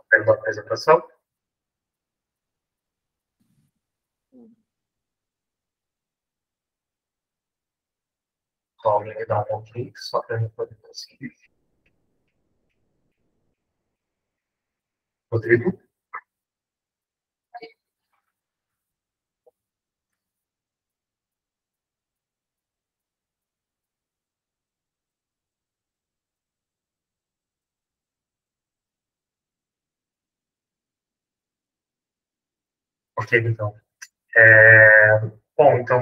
Pela apresentação. Só alguém me dá um ok, só para eu poder conseguir. Rodrigo? Ok, então. Bom, então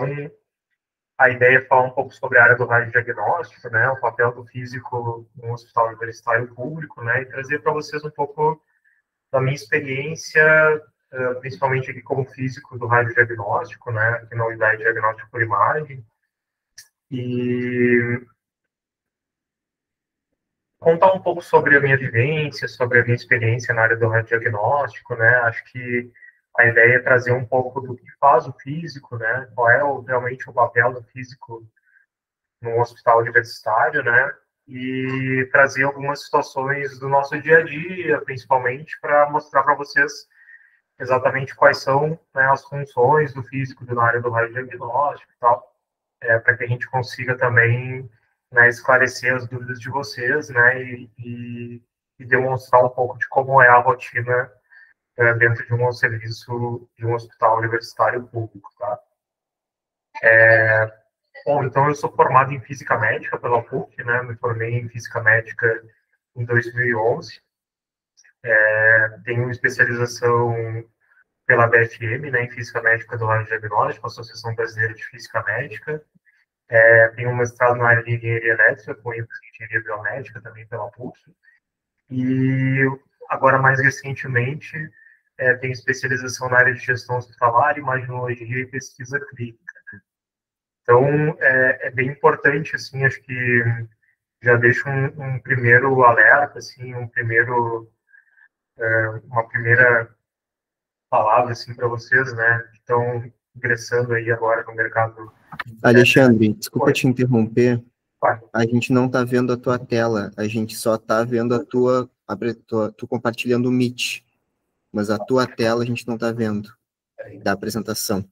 a ideia é falar um pouco sobre a área do radiodiagnóstico, né, o papel do físico no hospital universitário público, né, e trazer para vocês um pouco da minha experiência, principalmente aqui como físico do radiodiagnóstico, né, aqui na unidade de diagnóstico por imagem, e contar um pouco sobre a minha vivência, sobre a minha experiência na área do radiodiagnóstico, né, acho que a ideia é trazer um pouco do que faz o físico, né, qual é realmente o papel do físico no hospital universitário, né? E trazer algumas situações do nosso dia a dia, principalmente, para mostrar para vocês exatamente quais são, né, as funções do físico na área do radiodiagnóstico e tal, para que a gente consiga também, né, esclarecer as dúvidas de vocês, né, e demonstrar um pouco de como é a rotina dentro de um serviço de um hospital universitário público, tá? Bom, então eu sou formado em Física Médica pela PUC, né? Me formei em Física Médica em 2011. Tenho uma especialização pela BFM, né, em Física Médica do Radiodiagnóstico, Associação Brasileira de Física Médica. Tenho um mestrado na área de Engenharia Elétrica, com ênfase em Engenharia Biomédica, também pela PUC. E agora, mais recentemente, tenho especialização na área de Gestão Hospitalar, Imaginologia e Pesquisa Clínica. Então, é bem importante, assim, acho que já deixo um primeiro alerta, assim, uma primeira palavra, assim, para vocês, né, que estão ingressando aí agora no mercado. Alexandre, desculpa te interromper, Vai. a gente não está vendo a tua tela, a gente só está vendo tu compartilhando o Meet, mas a tua tela a gente não está vendo, da apresentação.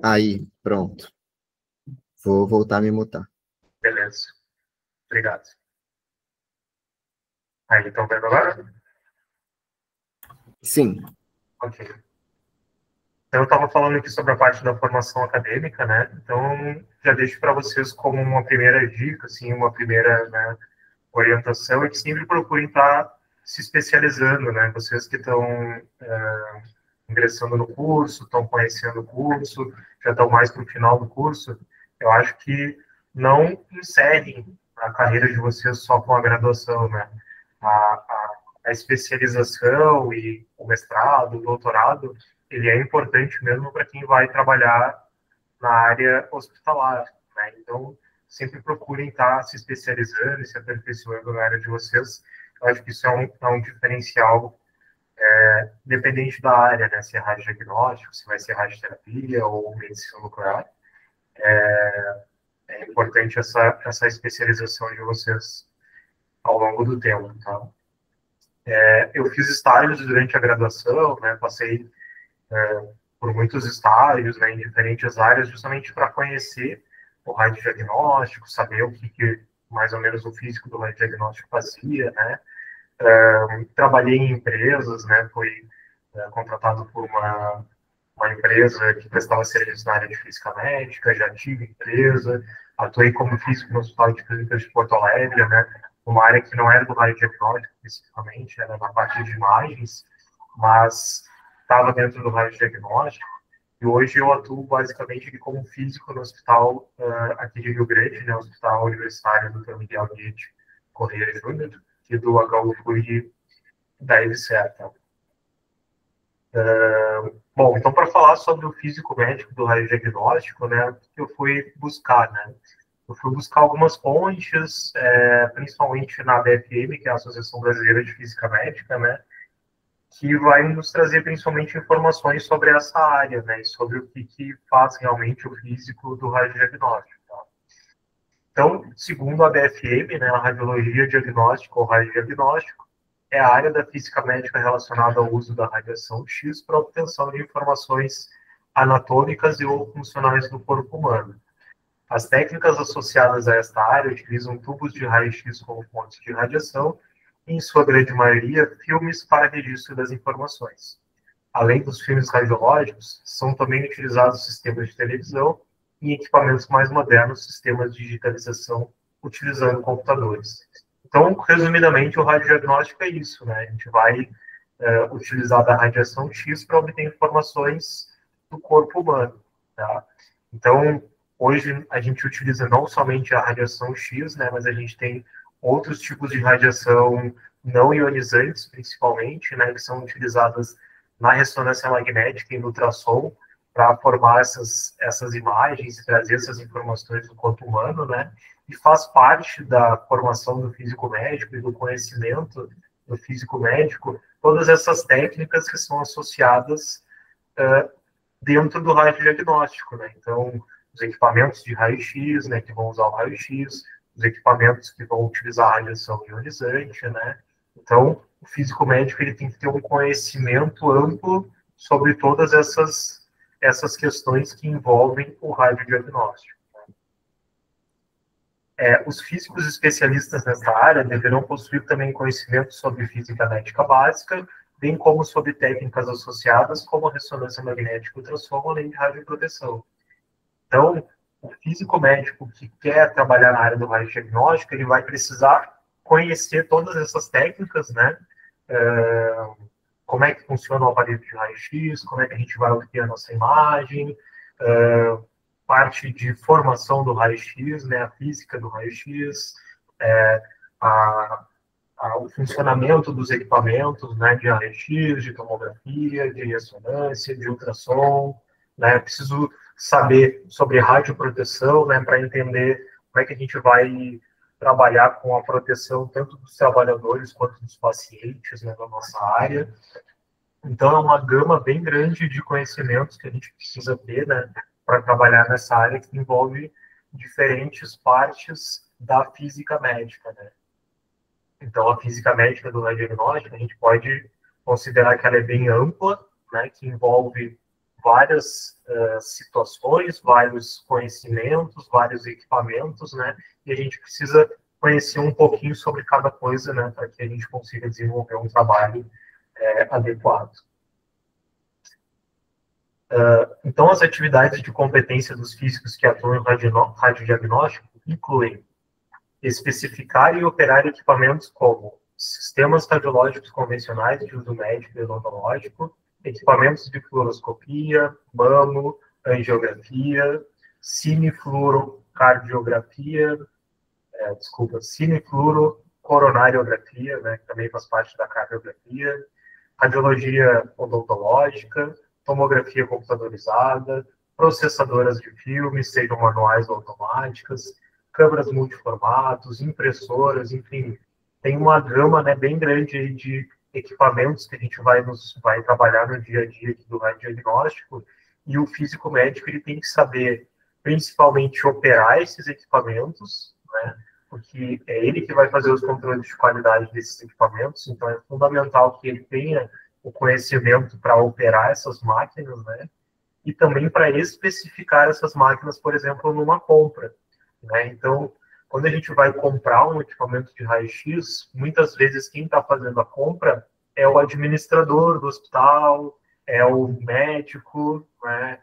Aí, pronto. Vou voltar a me mutar. Beleza. Obrigado. Aí, estão vendo agora? Sim. Ok. Então, eu estava falando aqui sobre a parte da formação acadêmica, né? Então, já deixo para vocês como uma primeira dica, assim, uma primeira, né, orientação, é que sempre procurem estar se especializando, né? Vocês que estão ingressando no curso, estão conhecendo o curso, já estão mais para o final do curso, eu acho que não encerrem a carreira de vocês só com a graduação, né? A especialização e o mestrado, o doutorado, ele é importante mesmo para quem vai trabalhar na área hospitalar, né? Então, sempre procurem estar se especializando e se aperfeiçoando na área de vocês. Eu acho que isso é um diferencial, dependente da área, né? Se é radiodiagnóstico, se vai ser radioterapia ou medicina nuclear. É importante essa especialização de vocês ao longo do tempo, tá? Eu fiz estágios durante a graduação, né? Passei por muitos estágios, né, em diferentes áreas, justamente para conhecer o radiodiagnóstico, saber o que mais ou menos o físico do radiodiagnóstico fazia, né? Trabalhei em empresas, né? Fui contratado por uma empresa que prestava serviço na área de física médica, já tive empresa, atuei como físico no Hospital de Clínicas de Porto Alegre, né? Uma área que não era do radiodiagnóstico especificamente, era na parte de imagens, mas estava dentro do radiodiagnóstico. E hoje eu atuo basicamente aqui como físico no hospital aqui de Rio Grande, né? Hospital Universitário Dr. Miguel Guide Correia Júnior, e do HU da IBCE. Tá? Bom, então, para falar sobre o físico médico do radiodiagnóstico, né, o que eu fui buscar, né? Eu fui buscar algumas fontes, principalmente na ABFM, que é a Associação Brasileira de Física Médica, né, que vai nos trazer principalmente informações sobre essa área, né, e sobre o que faz realmente o físico do radiodiagnóstico. Tá? Então, segundo a ABFM, né, a radiologia diagnóstica ou radiodiagnóstico é a área da física médica relacionada ao uso da radiação X para obtenção de informações anatômicas e ou funcionais do corpo humano. As técnicas associadas a esta área utilizam tubos de raio-x como fontes de radiação e, em sua grande maioria, filmes para registro das informações. Além dos filmes radiológicos, são também utilizados sistemas de televisão e equipamentos mais modernos, sistemas de digitalização, utilizando computadores. Então, resumidamente, o radiodiagnóstico é isso, né? A gente vai utilizar da radiação X para obter informações do corpo humano, tá? Então, hoje a gente utiliza não somente a radiação X, né, mas a gente tem outros tipos de radiação não ionizantes, principalmente, né, que são utilizadas na ressonância magnética e no ultrassom para formar essas imagens, trazer essas informações do corpo humano, né, e faz parte da formação do físico médico e do conhecimento do físico médico, todas essas técnicas que são associadas dentro do radiodiagnóstico, né, então os equipamentos de raio-x, né, que vão usar o raio-x, os equipamentos que vão utilizar a radiação ionizante, né? Então, o físico médico ele tem que ter um conhecimento amplo sobre todas essas questões que envolvem o radiodiagnóstico. Os físicos especialistas nessa área deverão possuir também conhecimento sobre física médica básica, bem como sobre técnicas associadas como a ressonância magnética e ultrassom, além de radioproteção. Então, o físico médico que quer trabalhar na área do radiodiagnóstico, ele vai precisar conhecer todas essas técnicas, né? Como é que funciona o aparelho de raio-x, como é que a gente vai obter a nossa imagem, parte de formação do raio-x, né? A física do raio-x, o funcionamento dos equipamentos, né? De raio-x, de tomografia, de ressonância, de ultrassom, né? Preciso saber sobre radioproteção, né, para entender como é que a gente vai trabalhar com a proteção tanto dos trabalhadores quanto dos pacientes, né, da nossa área. Então, é uma gama bem grande de conhecimentos que a gente precisa ter, né, para trabalhar nessa área que envolve diferentes partes da física médica, né. Então, a física médica do radiodiagnóstico, a gente pode considerar que ela é bem ampla, né, que envolve várias situações, vários conhecimentos, vários equipamentos, né? E a gente precisa conhecer um pouquinho sobre cada coisa, né? Para que a gente consiga desenvolver um trabalho adequado. Então, as atividades de competência dos físicos que atuam em radiodiagnóstico incluem especificar e operar equipamentos como sistemas radiológicos convencionais de uso médico e odontológico, equipamentos de fluoroscopia, mamo, angiografia, cinefluorocardiografia, cinefluorocoronariografia, né, que também faz parte da cardiografia, radiologia odontológica, tomografia computadorizada, processadoras de filmes, sejam manuais ou automáticas, câmeras multiformatos, impressoras, enfim, tem uma gama, né, bem grande de equipamentos que a gente vai trabalhar no dia a dia aqui do radiodiagnóstico, e o físico médico ele tem que saber principalmente operar esses equipamentos, né, porque é ele que vai fazer os controles de qualidade desses equipamentos, então é fundamental que ele tenha o conhecimento para operar essas máquinas, né, e também para especificar essas máquinas, por exemplo, numa compra, né, então quando a gente vai comprar um equipamento de raio-x, muitas vezes quem está fazendo a compra é o administrador do hospital, é o médico, né?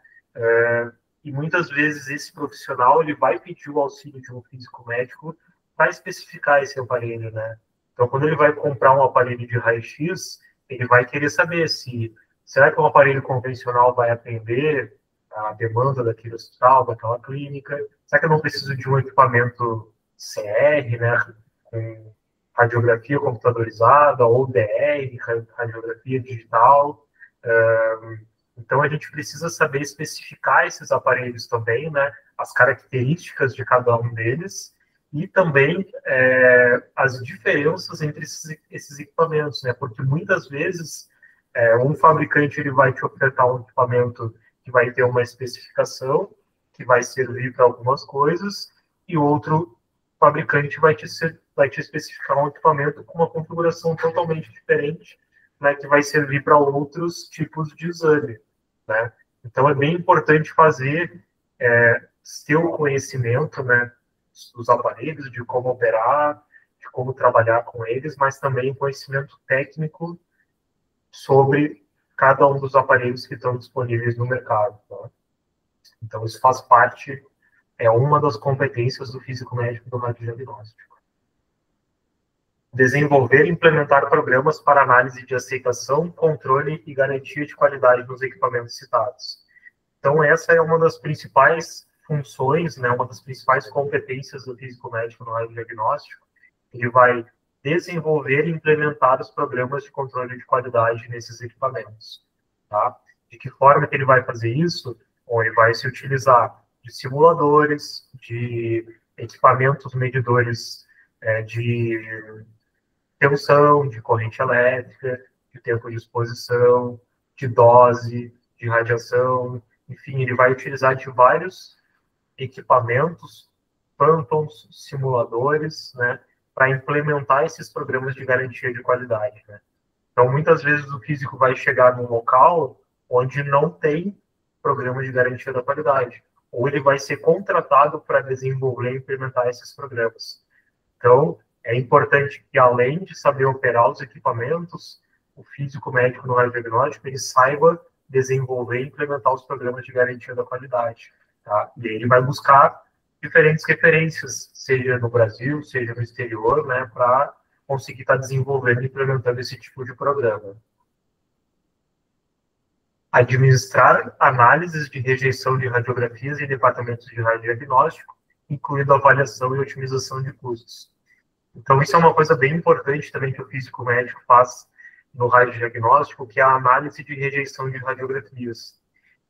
E muitas vezes esse profissional ele vai pedir o auxílio de um físico médico para especificar esse aparelho, né? Então, quando ele vai comprar um aparelho de raio-x, ele vai querer saber se será que um aparelho convencional vai atender a demanda daquele hospital, daquela clínica? Será que eu não preciso de um equipamento CR, né, com radiografia computadorizada, ou DR, radiografia digital? Então, a gente precisa saber especificar esses aparelhos também, né? As características de cada um deles e também as diferenças entre esses equipamentos, né? Porque muitas vezes um fabricante ele vai te ofertar um equipamento que vai ter uma especificação, que vai servir para algumas coisas, e outro fabricante vai te especificar um equipamento com uma configuração totalmente diferente, né, que vai servir para outros tipos de exame, né? Então, é bem importante ter o conhecimento, né, dos aparelhos, de como operar, de como trabalhar com eles, mas também o conhecimento técnico sobre cada um dos aparelhos que estão disponíveis no mercado. Tá? Então, isso faz parte, é uma das competências do físico médico do radiodiagnóstico. Desenvolver e implementar programas para análise de aceitação, controle e garantia de qualidade nos equipamentos citados. Então, essa é uma das principais funções, né, uma das principais competências do físico médico no radiodiagnóstico. Ele vai desenvolver e implementar os programas de controle de qualidade nesses equipamentos. Tá? De que forma que ele vai fazer isso? Bom, ele vai se utilizar de simuladores, de equipamentos medidores de tensão, de corrente elétrica, de tempo de exposição, de dose, de radiação, enfim, ele vai utilizar de vários equipamentos, phantoms, simuladores, né, para implementar esses programas de garantia de qualidade, né. Então, muitas vezes o físico vai chegar num local onde não tem programa de garantia da qualidade, ou ele vai ser contratado para desenvolver e implementar esses programas. Então, é importante que, além de saber operar os equipamentos, o físico médico no radiodiagnóstico, ele saiba desenvolver e implementar os programas de garantia da qualidade. Tá? E aí ele vai buscar diferentes referências, seja no Brasil, seja no exterior, né, para conseguir estar desenvolvendo e implementando esse tipo de programa. Administrar análises de rejeição de radiografias em departamentos de radiodiagnóstico, incluindo avaliação e otimização de custos. Então, isso é uma coisa bem importante também que o físico médico faz no radiodiagnóstico, que é a análise de rejeição de radiografias.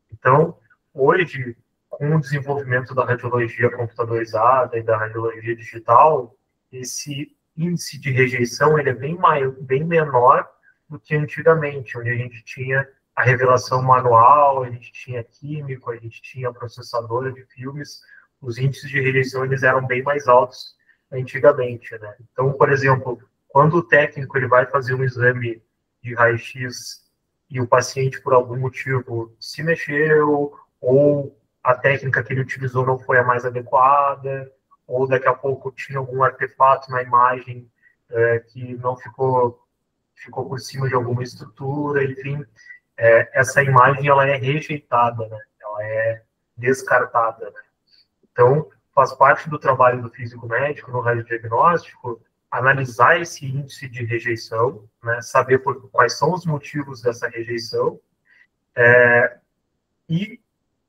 Então, hoje, com o desenvolvimento da radiologia computadorizada e da radiologia digital, esse índice de rejeição ele é bem menor do que antigamente, onde a gente tinha a revelação manual, a gente tinha químico, a gente tinha processadora de filmes, os índices de rejeição eles eram bem mais altos antigamente, né? Então, por exemplo, quando o técnico ele vai fazer um exame de raio-x e o paciente, por algum motivo, se mexeu, ou a técnica que ele utilizou não foi a mais adequada, ou daqui a pouco tinha algum artefato na imagem que não ficou por cima de alguma estrutura, enfim, essa imagem ela é rejeitada, né? Ela é descartada, né? Então, faz parte do trabalho do físico médico no radiodiagnóstico analisar esse índice de rejeição, né, saber quais são os motivos dessa rejeição e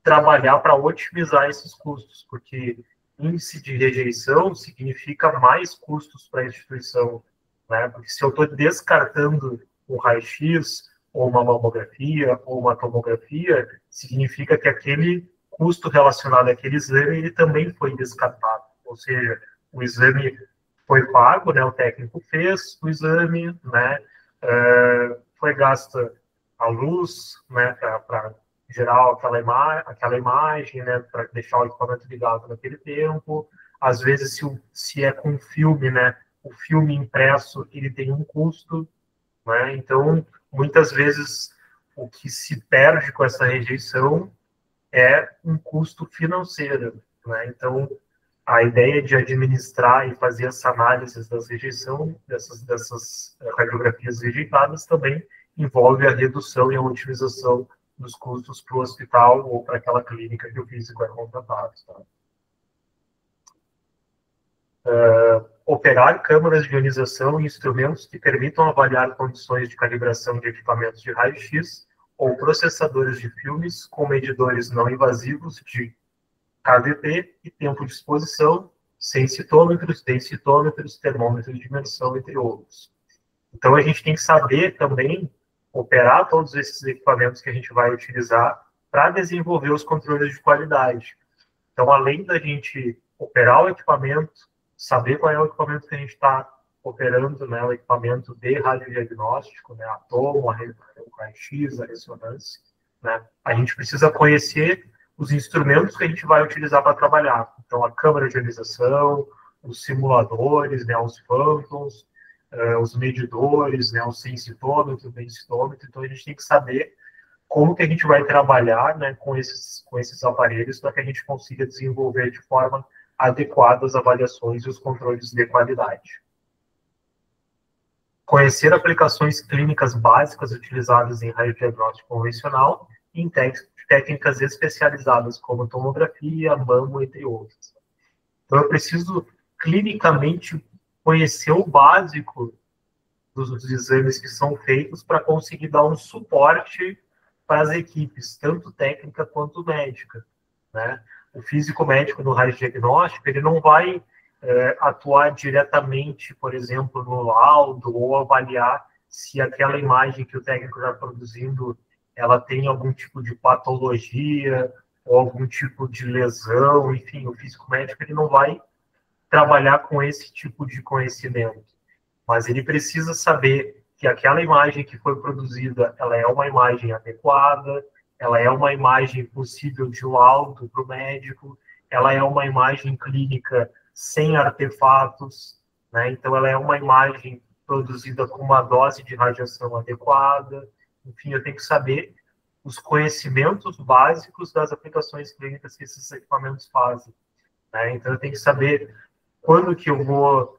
trabalhar para otimizar esses custos, porque índice de rejeição significa mais custos para a instituição, né, porque se eu estou descartando um raio-x, ou uma mamografia, ou uma tomografia, significa que aquele custo relacionado àquele exame, ele também foi descartado. Ou seja, o exame foi pago, né, o técnico fez o exame, né, foi gasta a luz, né, para gerar aquela imagem, né, para deixar o equipamento ligado naquele tempo. Às vezes, se é com filme, né, o filme impresso, ele tem um custo, né, então, muitas vezes, o que se perde com essa rejeição é um custo financeiro, né? Então, a ideia de administrar e fazer essa análise das rejeição, dessas radiografias rejeitadas, também envolve a redução e a otimização dos custos para o hospital ou para aquela clínica que o físico é contratado. Tá? Operar câmaras de ionização e instrumentos que permitam avaliar condições de calibração de equipamentos de raio-x ou processadores de filmes com medidores não invasivos de KVP e tempo de exposição, sensitômetros, densitômetros, termômetros de dimensão, entre outros. Então, a gente tem que saber também operar todos esses equipamentos que a gente vai utilizar para desenvolver os controles de qualidade. Então, além da gente operar o equipamento, saber qual é o equipamento que a gente está operando, né, o equipamento de radiodiagnóstico, né, a tomo, a raio-x, a ressonância, né, a gente precisa conhecer os instrumentos que a gente vai utilizar para trabalhar. Então, a câmara de ionização, os simuladores, né, os phantoms, os medidores, né, o sensitômetro, o densitômetro. Então, a gente tem que saber como que a gente vai trabalhar, né, com esses aparelhos para que a gente consiga desenvolver de forma adequada as avaliações e os controles de qualidade. Conhecer aplicações clínicas básicas utilizadas em radiodiagnóstico convencional e em técnicas especializadas como tomografia, mamo, entre outras. Então, eu preciso clinicamente conhecer o básico dos exames que são feitos para conseguir dar um suporte para as equipes, tanto técnica quanto médica, né? O físico médico do radiodiagnóstico, ele não vai atuar diretamente, por exemplo, no laudo ou avaliar se aquela imagem que o técnico está produzindo, ela tem algum tipo de patologia ou algum tipo de lesão, enfim, o físico médico ele não vai trabalhar com esse tipo de conhecimento, mas ele precisa saber que aquela imagem que foi produzida, ela é uma imagem adequada, ela é uma imagem possível de laudo para o médico, ela é uma imagem clínica sem artefatos, né? Então ela é uma imagem produzida com uma dose de radiação adequada. Enfim, eu tenho que saber os conhecimentos básicos das aplicações clínicas que esses equipamentos fazem, né? Então eu tenho que saber quando que eu vou,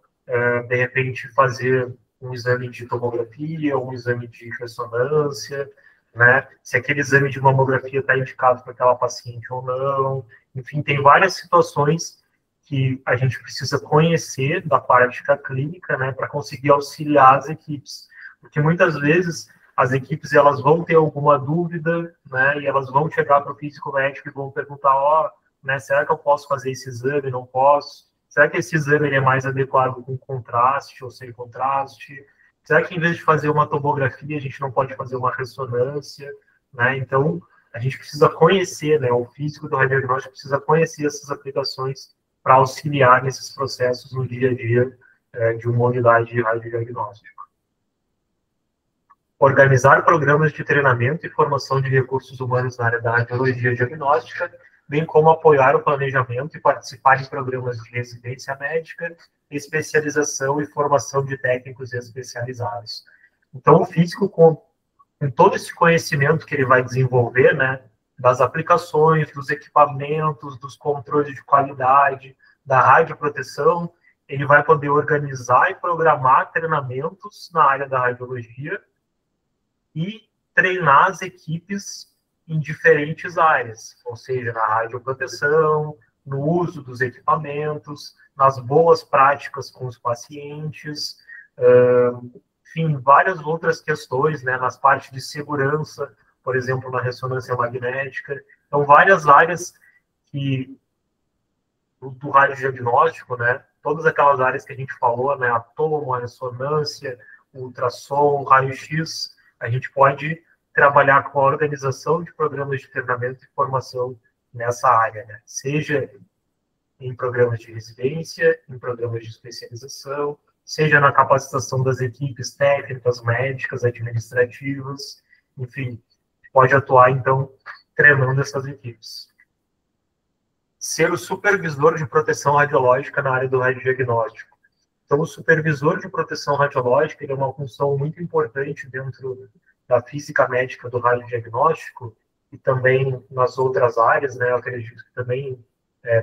de repente, fazer um exame de tomografia, um exame de ressonância, né? Se aquele exame de mamografia está indicado para aquela paciente ou não. Enfim, tem várias situações que a gente precisa conhecer da prática clínica, né, para conseguir auxiliar as equipes. Porque muitas vezes as equipes elas vão ter alguma dúvida, né, e elas vão chegar para o físico médico e vão perguntar, né, será que eu posso fazer esse exame? Não posso? Será que esse exame ele é mais adequado com contraste ou sem contraste? Será que em vez de fazer uma tomografia, a gente não pode fazer uma ressonância? Né? Então, a gente precisa conhecer, né, o físico do radiodiagnóstico precisa conhecer essas aplicações para auxiliar nesses processos no dia a dia de uma unidade de radiodiagnóstico. Organizar programas de treinamento e formação de recursos humanos na área da radiologia diagnóstica, bem como apoiar o planejamento e participar em programas de residência médica, especialização e formação de técnicos especializados. Então, o físico, com todo esse conhecimento que ele vai desenvolver, né, das aplicações, dos equipamentos, dos controles de qualidade, da radioproteção, ele vai poder organizar e programar treinamentos na área da radiologia e treinar as equipes em diferentes áreas, ou seja, na radioproteção, no uso dos equipamentos, nas boas práticas com os pacientes, enfim, várias outras questões, né, nas partes de segurança, por exemplo, na ressonância magnética. Então, várias áreas que do radiodiagnóstico, né, todas aquelas áreas que a gente falou, né, a tomo, a ressonância, o ultrassom, o raio-x, a gente pode trabalhar com a organização de programas de treinamento e formação nessa área, né? Seja em programas de residência, em programas de especialização, seja na capacitação das equipes técnicas, médicas, administrativas, enfim, pode atuar, então, treinando essas equipes. Ser o supervisor de proteção radiológica na área do radiodiagnóstico. Então, o supervisor de proteção radiológica ele é uma função muito importante dentro da física médica do radiodiagnóstico e também nas outras áreas, né? Eu acredito que também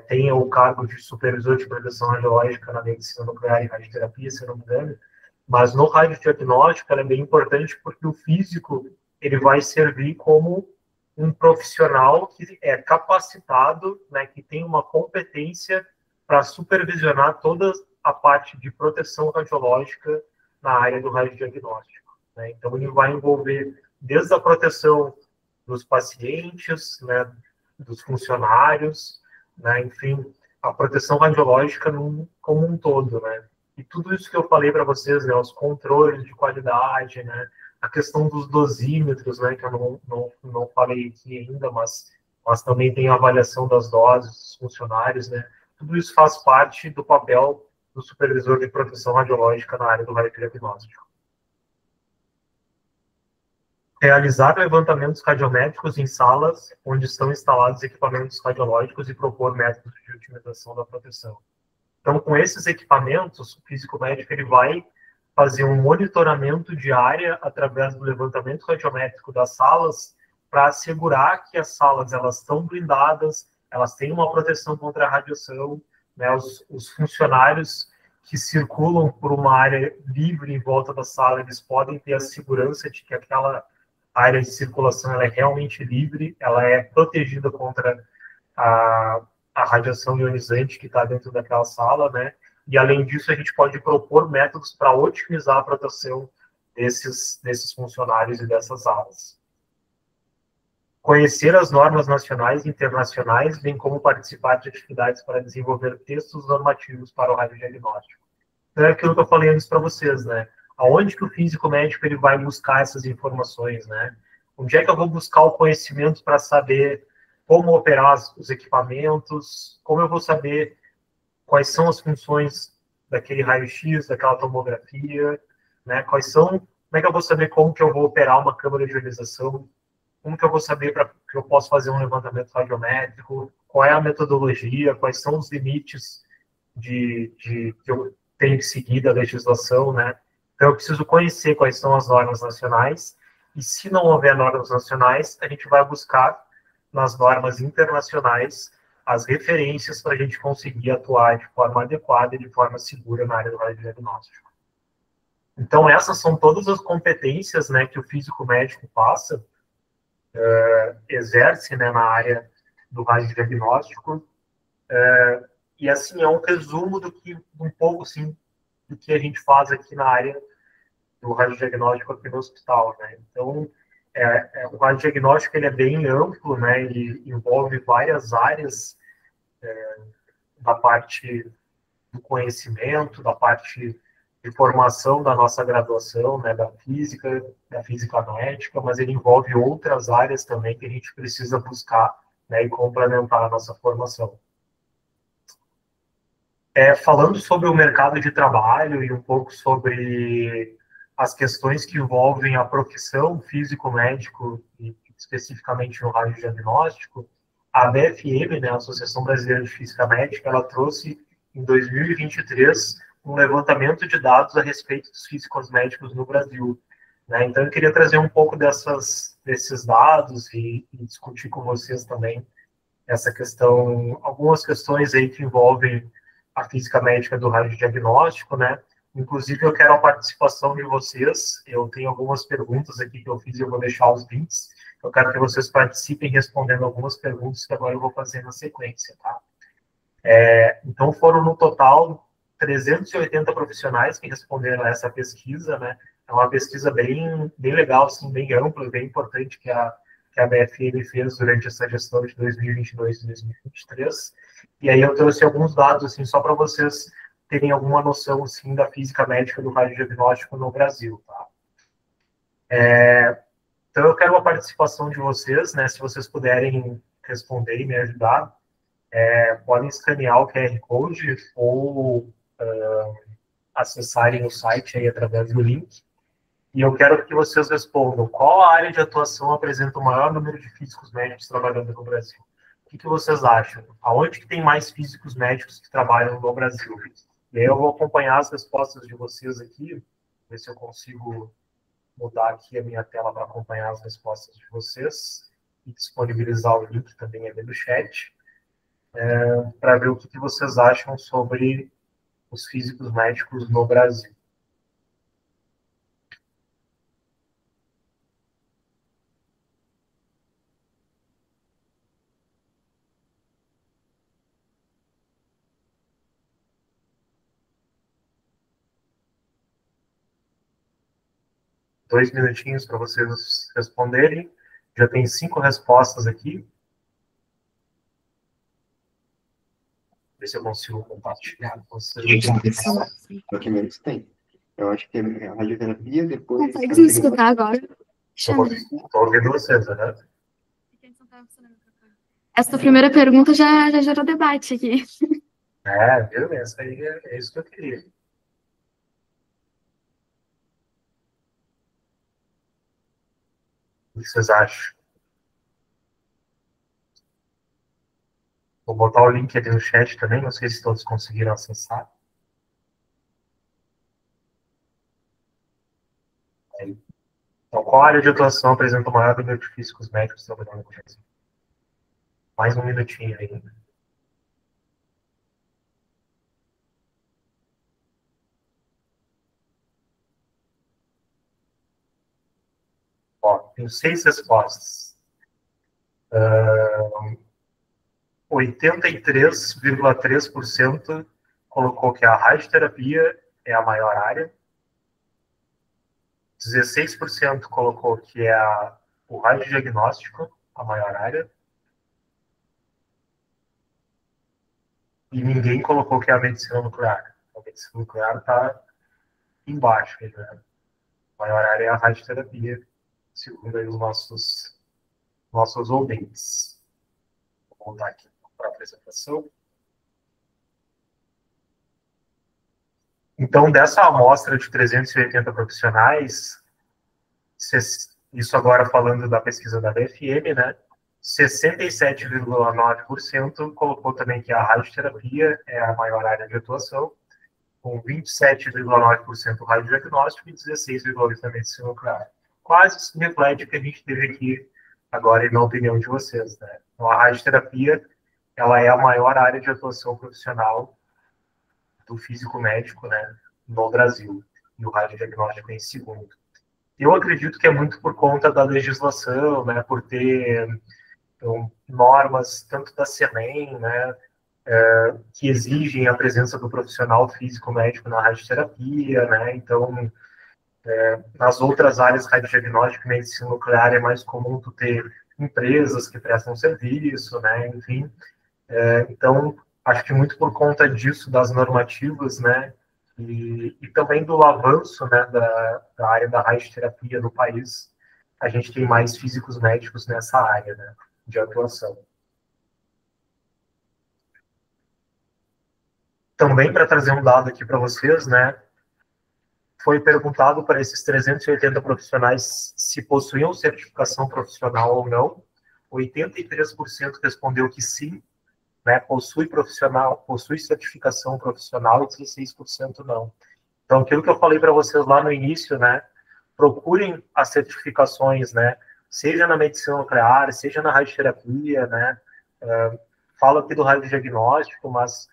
tenha o cargo de supervisor de proteção radiológica na medicina nuclear e radioterapia, se não me engano. Mas no radiodiagnóstico ela é bem importante porque o físico ele vai servir como um profissional que é capacitado, né, que tem uma competência para supervisionar toda a parte de proteção radiológica na área do radiodiagnóstico. Né? Então, ele vai envolver desde a proteção dos pacientes, né, dos funcionários, né, enfim, a proteção radiológica como um todo. Né? E tudo isso que eu falei para vocês, né, os controles de qualidade, né, a questão dos dosímetros, né, que eu não falei aqui ainda, mas também tem a avaliação das doses dos funcionários, né, tudo isso faz parte do papel do supervisor de proteção radiológica na área do radiodiagnóstico. Realizar levantamentos radiométricos em salas onde estão instalados equipamentos radiológicos e propor métodos de otimização da proteção. Então, com esses equipamentos, o físico médico ele vai fazer um monitoramento de área através do levantamento radiométrico das salas para assegurar que as salas elas estão blindadas, elas têm uma proteção contra a radiação, né, os funcionários que circulam por uma área livre em volta da sala, eles podem ter a segurança de que aquela área de circulação ela é realmente livre, ela é protegida contra a radiação ionizante que está dentro daquela sala, né? E, além disso, a gente pode propor métodos para otimizar a proteção desses funcionários e dessas áreas. Conhecer as normas nacionais e internacionais, bem como participar de atividades para desenvolver textos normativos para o radiodiagnóstico. Então, é aquilo que eu falei antes para vocês, né? Aonde que o físico médico ele vai buscar essas informações, né? Onde é que eu vou buscar o conhecimento para saber como operar os equipamentos, como eu vou saber quais são as funções daquele raio-x, daquela tomografia, né? Como é que eu vou saber como que eu vou operar uma câmara de ionização, como que eu vou saber que eu posso fazer um levantamento radiométrico, qual é a metodologia, quais são os limites que eu tenho que seguir da legislação, né? Então, eu preciso conhecer quais são as normas nacionais, e se não houver normas nacionais, a gente vai buscar nas normas internacionais as referências para a gente conseguir atuar de forma adequada e de forma segura na área do radiodiagnóstico. Então, essas são todas as competências, né, que o físico médico passa, exerce, né, na área do radiodiagnóstico. E, assim, é um resumo um pouco, assim, do que a gente faz aqui na área do radiodiagnóstico aqui no hospital, né? Então, o radiodiagnóstico ele é bem amplo, né? Ele envolve várias áreas da parte do conhecimento, da parte de formação da nossa graduação, né? Da física médica, mas ele envolve outras áreas também que a gente precisa buscar, né? E complementar a nossa formação. Falando sobre o mercado de trabalho e um pouco sobre as questões que envolvem a profissão físico-médico, e especificamente no radiodiagnóstico, a ABFM, né, a Associação Brasileira de Física Médica, ela trouxe em 2023 um levantamento de dados a respeito dos físicos médicos no Brasil, né? Então, eu queria trazer um pouco desses dados e discutir com vocês também essa questão, algumas questões aí que envolvem a física médica do radiodiagnóstico, né? Inclusive, eu quero a participação de vocês. Eu tenho algumas perguntas aqui que eu fiz e eu vou deixar os links. Eu quero que vocês participem respondendo algumas perguntas que agora eu vou fazer na sequência, tá? Então, foram no total 380 profissionais que responderam a essa pesquisa, né? É uma pesquisa bem legal, assim, bem ampla, bem importante que a BFM fez durante essa gestão de 2022 e 2023. E aí eu trouxe alguns dados, assim, só para vocês terem alguma noção, assim, da física médica do radiodiagnóstico no Brasil, tá? Então, eu quero a participação de vocês, né? Se vocês puderem responder e me ajudar, podem escanear o QR Code ou acessarem o site aí através do link. E eu quero que vocês respondam qual a área de atuação apresenta o maior número de físicos médicos trabalhando no Brasil. O que vocês acham? Aonde que tem mais físicos médicos que trabalham no Brasil? E aí eu vou acompanhar as respostas de vocês aqui, ver se eu consigo mudar aqui a minha tela para acompanhar as respostas de vocês e disponibilizar o link também ali no chat, para ver o que vocês acham sobre os físicos médicos no Brasil. Dois minutinhos para vocês responderem. Já tem 5 respostas aqui. Ver se eu consigo compartilhar com vocês. Documentos tem. Eu acho que é a radioterapia, depois... Consegue me escutar agora? Estou ouvindo vocês, né? Essa primeira pergunta já gerou debate aqui. Viu? Essa aí é isso que eu queria. O que vocês acham? Vou botar o link ali no chat também, não sei se todos conseguiram acessar. Então, qual área de atuação apresenta o maior número de físicos médicos trabalhando com isso? Mais um minutinho aí. Ó, tem 6 respostas. 83,3% colocou que a radioterapia é a maior área. 16% colocou que é o radiodiagnóstico a maior área. E ninguém colocou que é a medicina nuclear. A medicina nuclear está embaixo. Né? A maior área é a radioterapia, segundo aí os nossos ouvintes. Vou voltar aqui para a apresentação. Então, dessa amostra de 380 profissionais, isso agora falando da pesquisa da BFM, né? 67,9% colocou também que a radioterapia é a maior área de atuação, com 27,9% radiodiagnóstico e 16,8% medicina nuclear. Quase se reflete o que a gente teve aqui agora na opinião de vocês, né? Então, a radioterapia, ela é a maior área de atuação profissional do físico médico, né, no Brasil, e o radiodiagnóstico em segundo. Eu acredito que é muito por conta da legislação, né, por ter normas tanto da CEMEM, né, que exigem a presença do profissional físico médico na radioterapia, né, então nas outras áreas radiodiagnóstico e medicina nuclear é mais comum tu ter empresas que prestam serviço, né, enfim, então acho que muito por conta disso, das normativas, né, e também do avanço, né, da área da radioterapia no país, a gente tem mais físicos médicos nessa área, né, de atuação. Também para trazer um dado aqui para vocês, né, foi perguntado para esses 380 profissionais se possuíam certificação profissional ou não. 83% respondeu que sim, né, possui certificação profissional, e 16% não. Então, aquilo que eu falei para vocês lá no início, né, procurem as certificações, né, seja na medicina nuclear, seja na radioterapia, né, falo aqui do radiodiagnóstico, mas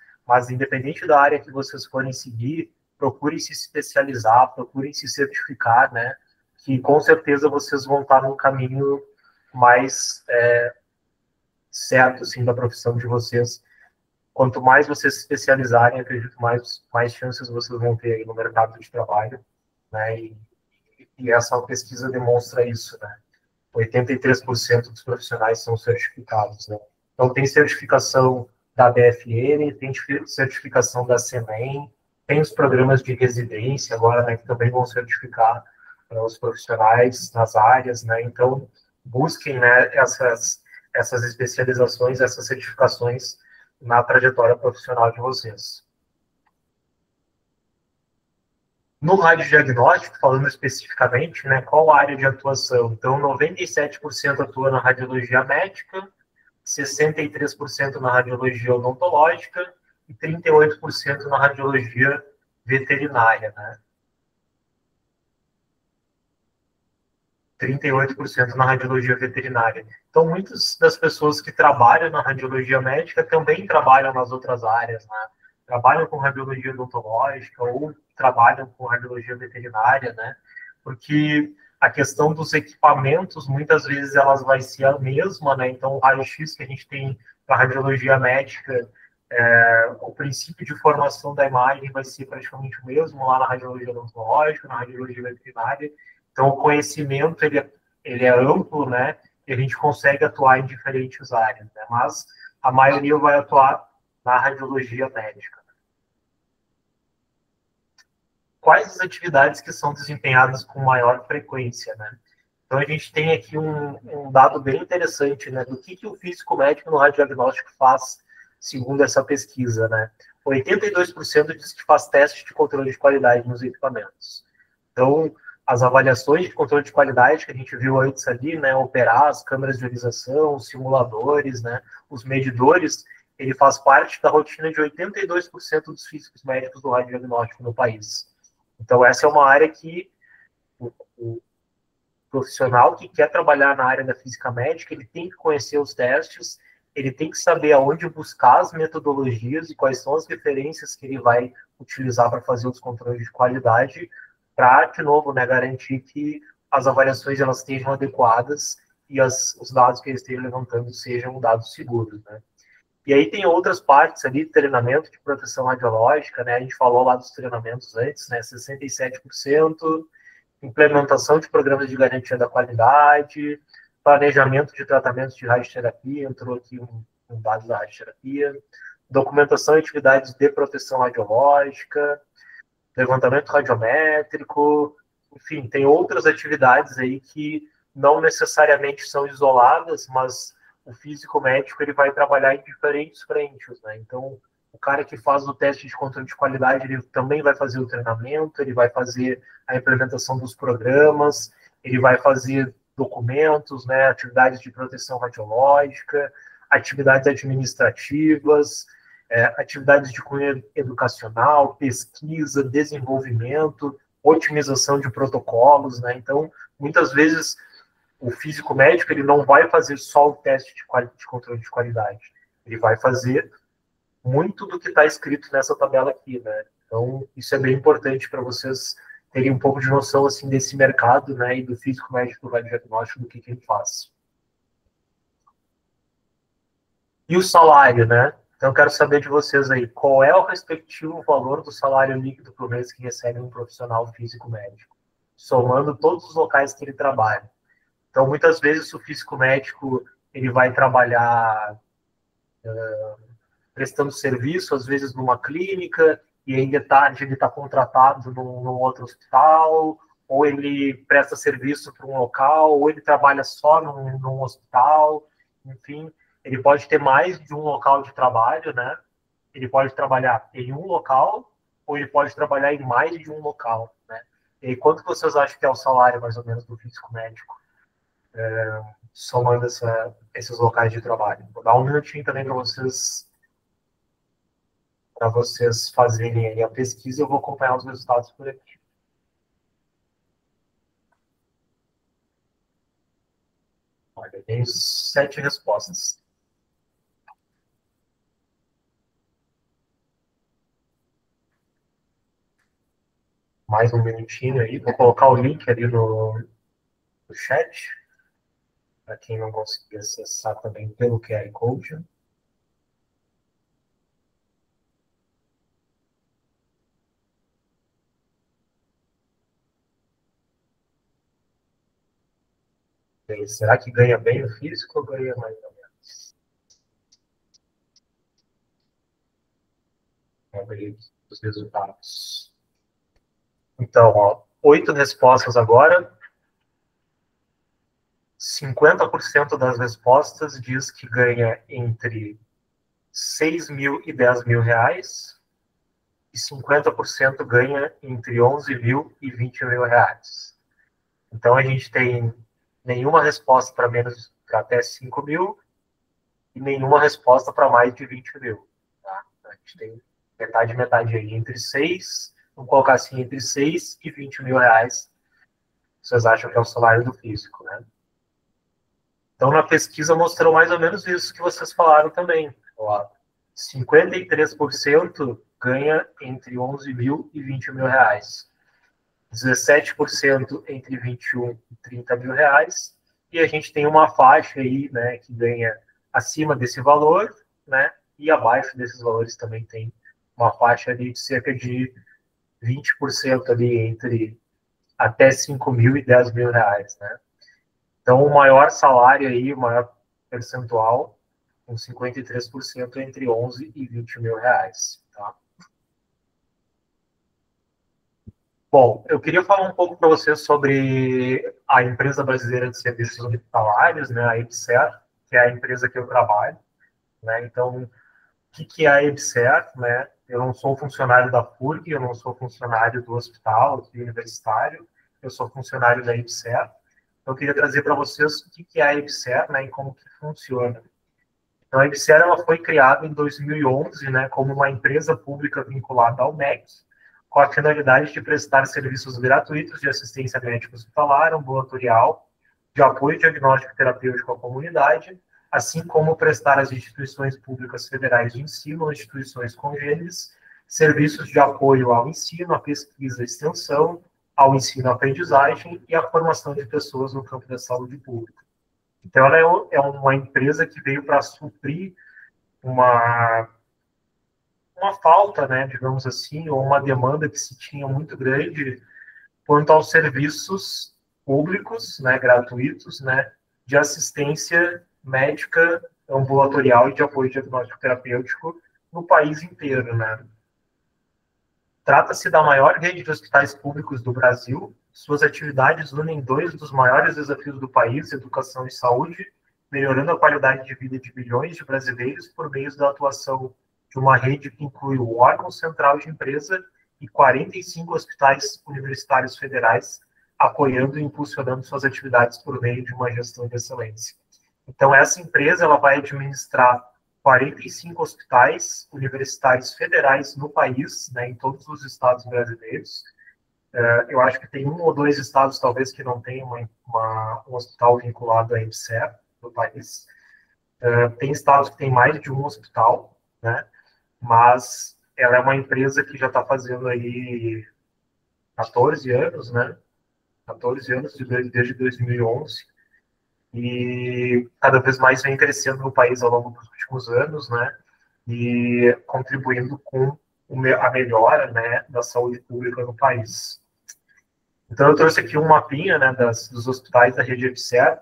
independente da área que vocês forem seguir, procurem se especializar, procurem se certificar, né, que com certeza vocês vão estar num caminho mais certo, assim, da profissão de vocês. Quanto mais vocês se especializarem, acredito mais chances vocês vão ter aí no mercado de trabalho, né? E essa pesquisa demonstra isso, né? 83% dos profissionais são certificados, né? Então tem certificação da BFN, tem certificação da CEMEM, tem os programas de residência agora, né, que também vão certificar os profissionais nas áreas, né? Então busquem, né, essas especializações, essas certificações na trajetória profissional de vocês. No radiodiagnóstico, falando especificamente, né, qual a área de atuação? Então, 97% atua na radiologia médica, 63% na radiologia odontológica e 38% na radiologia veterinária, né? 38% na radiologia veterinária. Então, muitas das pessoas que trabalham na radiologia médica também trabalham nas outras áreas, né? Trabalham com radiologia odontológica ou trabalham com radiologia veterinária, né? Porque a questão dos equipamentos, muitas vezes, elas vai ser a mesma, né? Então, o raio-x que a gente tem na radiologia médica, o princípio de formação da imagem vai ser praticamente o mesmo lá na radiologia odontológica, na radiologia veterinária. Então, o conhecimento, ele é amplo, né? E a gente consegue atuar em diferentes áreas, né? Mas a maioria vai atuar na radiologia médica. quais as atividades que são desempenhadas com maior frequência, né? Então, a gente tem aqui um dado bem interessante, né, do que o físico médico no radiodiagnóstico faz, segundo essa pesquisa, né? 82% diz que faz testes de controle de qualidade nos equipamentos. Então, as avaliações de controle de qualidade que a gente viu antes ali, né, operar as câmeras de ionização, os simuladores, né, os medidores, ele faz parte da rotina de 82% dos físicos médicos do radiodiagnóstico no país. Então, essa é uma área que o profissional que quer trabalhar na área da física médica, ele tem que conhecer os testes, ele tem que saber aonde buscar as metodologias e quais são as referências que ele vai utilizar para fazer os controles de qualidade, para, de novo, né, garantir que as avaliações elas estejam adequadas e os dados que ele esteja levantando sejam dados seguros, né? E aí tem outras partes ali, treinamento de proteção radiológica, né? A gente falou lá dos treinamentos antes, né? 67%, implementação de programas de garantia da qualidade, planejamento de tratamentos de radioterapia, entrou aqui um dado da radioterapia, documentação e atividades de proteção radiológica, levantamento radiométrico, enfim, tem outras atividades aí que não necessariamente são isoladas, mas o físico médico ele vai trabalhar em diferentes frentes, né? Então, o cara que faz o teste de controle de qualidade, ele também vai fazer o treinamento, ele vai fazer a implementação dos programas, ele vai fazer documentos, né, atividades de proteção radiológica, atividades administrativas, atividades de cunho educacional, pesquisa, desenvolvimento, otimização de protocolos, né? Então, muitas vezes, o físico médico ele não vai fazer só o teste de controle de qualidade, ele vai fazer muito do que está escrito nessa tabela aqui, né? Então, isso é bem importante para vocês terem um pouco de noção, assim, desse mercado, né, e do físico médico do radiodiagnóstico, do que ele faz. E o salário, né? Então, eu quero saber de vocês aí, qual é o respectivo valor do salário líquido por mês que recebe um profissional físico médico, somando todos os locais que ele trabalha. Então, muitas vezes, o físico médico, ele vai trabalhar prestando serviço, às vezes numa clínica, e aí de tarde ele está contratado num outro hospital, ou ele presta serviço para um local, ou ele trabalha só num hospital, enfim, ele pode ter mais de um local de trabalho, né? Ele pode trabalhar em um local, ou ele pode trabalhar em mais de um local, né? E aí, quanto vocês acham que é o salário, mais ou menos, do físico médico, somando esses locais de trabalho? Vou dar um minutinho também para vocês fazerem aí a pesquisa, eu vou acompanhar os resultados por aqui. Olha, tem 7 respostas. Mais um minutinho aí, vou colocar o link ali no chat, para quem não conseguir acessar também pelo QR Code. Será que ganha bem o físico ou ganha mais ou menos? Vamos ver os resultados. Então, ó, 8 respostas agora. 50% das respostas diz que ganha entre 6 mil e 10 mil reais. E 50% ganha entre 11 mil e 20 mil reais. Então, a gente tem nenhuma resposta para menos, para até 5 mil e nenhuma resposta para mais de 20 mil. Tá? A gente tem metade aí, entre 6, vamos colocar assim, entre 6 e 20 mil reais, vocês acham que é o salário do físico, né? Então, na pesquisa mostrou mais ou menos isso que vocês falaram também. Ó, 53% ganha entre 11 mil e 20 mil reais. 17% entre 21 e 30 mil reais. E a gente tem uma faixa aí, né, que ganha acima desse valor, né, e abaixo desses valores também tem uma faixa ali de cerca de 20% ali entre até 5 mil e 10 mil reais, né. Então, o maior salário aí, o maior percentual, com 53% entre 11 e 20 mil reais, tá? Bom, eu queria falar um pouco para vocês sobre a empresa brasileira de serviços hospitalares, né, a EBSER, que é a empresa que eu trabalho, né? Então, o que é a EBSER, né? Eu não sou funcionário da FURG, eu não sou funcionário do hospital universitário, eu sou funcionário da EBSER. Então, eu queria trazer para vocês o que é a EBSER, né, e como que funciona. Então, a EBSER ela foi criada em 2011, né, como uma empresa pública vinculada ao MEC, com a finalidade de prestar serviços gratuitos de assistência médica hospitalar, ambulatorial, de apoio diagnóstico terapêutico à comunidade, assim como prestar às instituições públicas federais de ensino ou instituições congêneres serviços de apoio ao ensino, à pesquisa e extensão, ao ensino-aprendizagem e à formação de pessoas no campo da saúde pública. Então, ela é uma empresa que veio para suprir uma falta, né, digamos assim, ou uma demanda que se tinha muito grande quanto aos serviços públicos, né, gratuitos, né, de assistência médica ambulatorial e de apoio diagnóstico terapêutico no país inteiro, né. Trata-se da maior rede de hospitais públicos do Brasil. Suas atividades unem dois dos maiores desafios do país, educação e saúde, melhorando a qualidade de vida de milhões de brasileiros por meio da atuação de uma rede que inclui o órgão central de empresa e 45 hospitais universitários federais, apoiando e impulsionando suas atividades por meio de uma gestão de excelência. Então, essa empresa ela vai administrar 45 hospitais universitários federais no país, né, em todos os estados brasileiros. Eu acho que tem um ou dois estados, talvez, que não tenham um hospital vinculado à EBSER no país. Tem estados que têm mais de um hospital, né, mas ela é uma empresa que já está fazendo aí 14 anos, né, 14 anos desde 2011, e cada vez mais vem crescendo no país ao longo dos últimos anos, né, e contribuindo com a melhora, né, da saúde pública no país. Então, eu trouxe aqui um mapinha, né, dos hospitais da rede EBSER.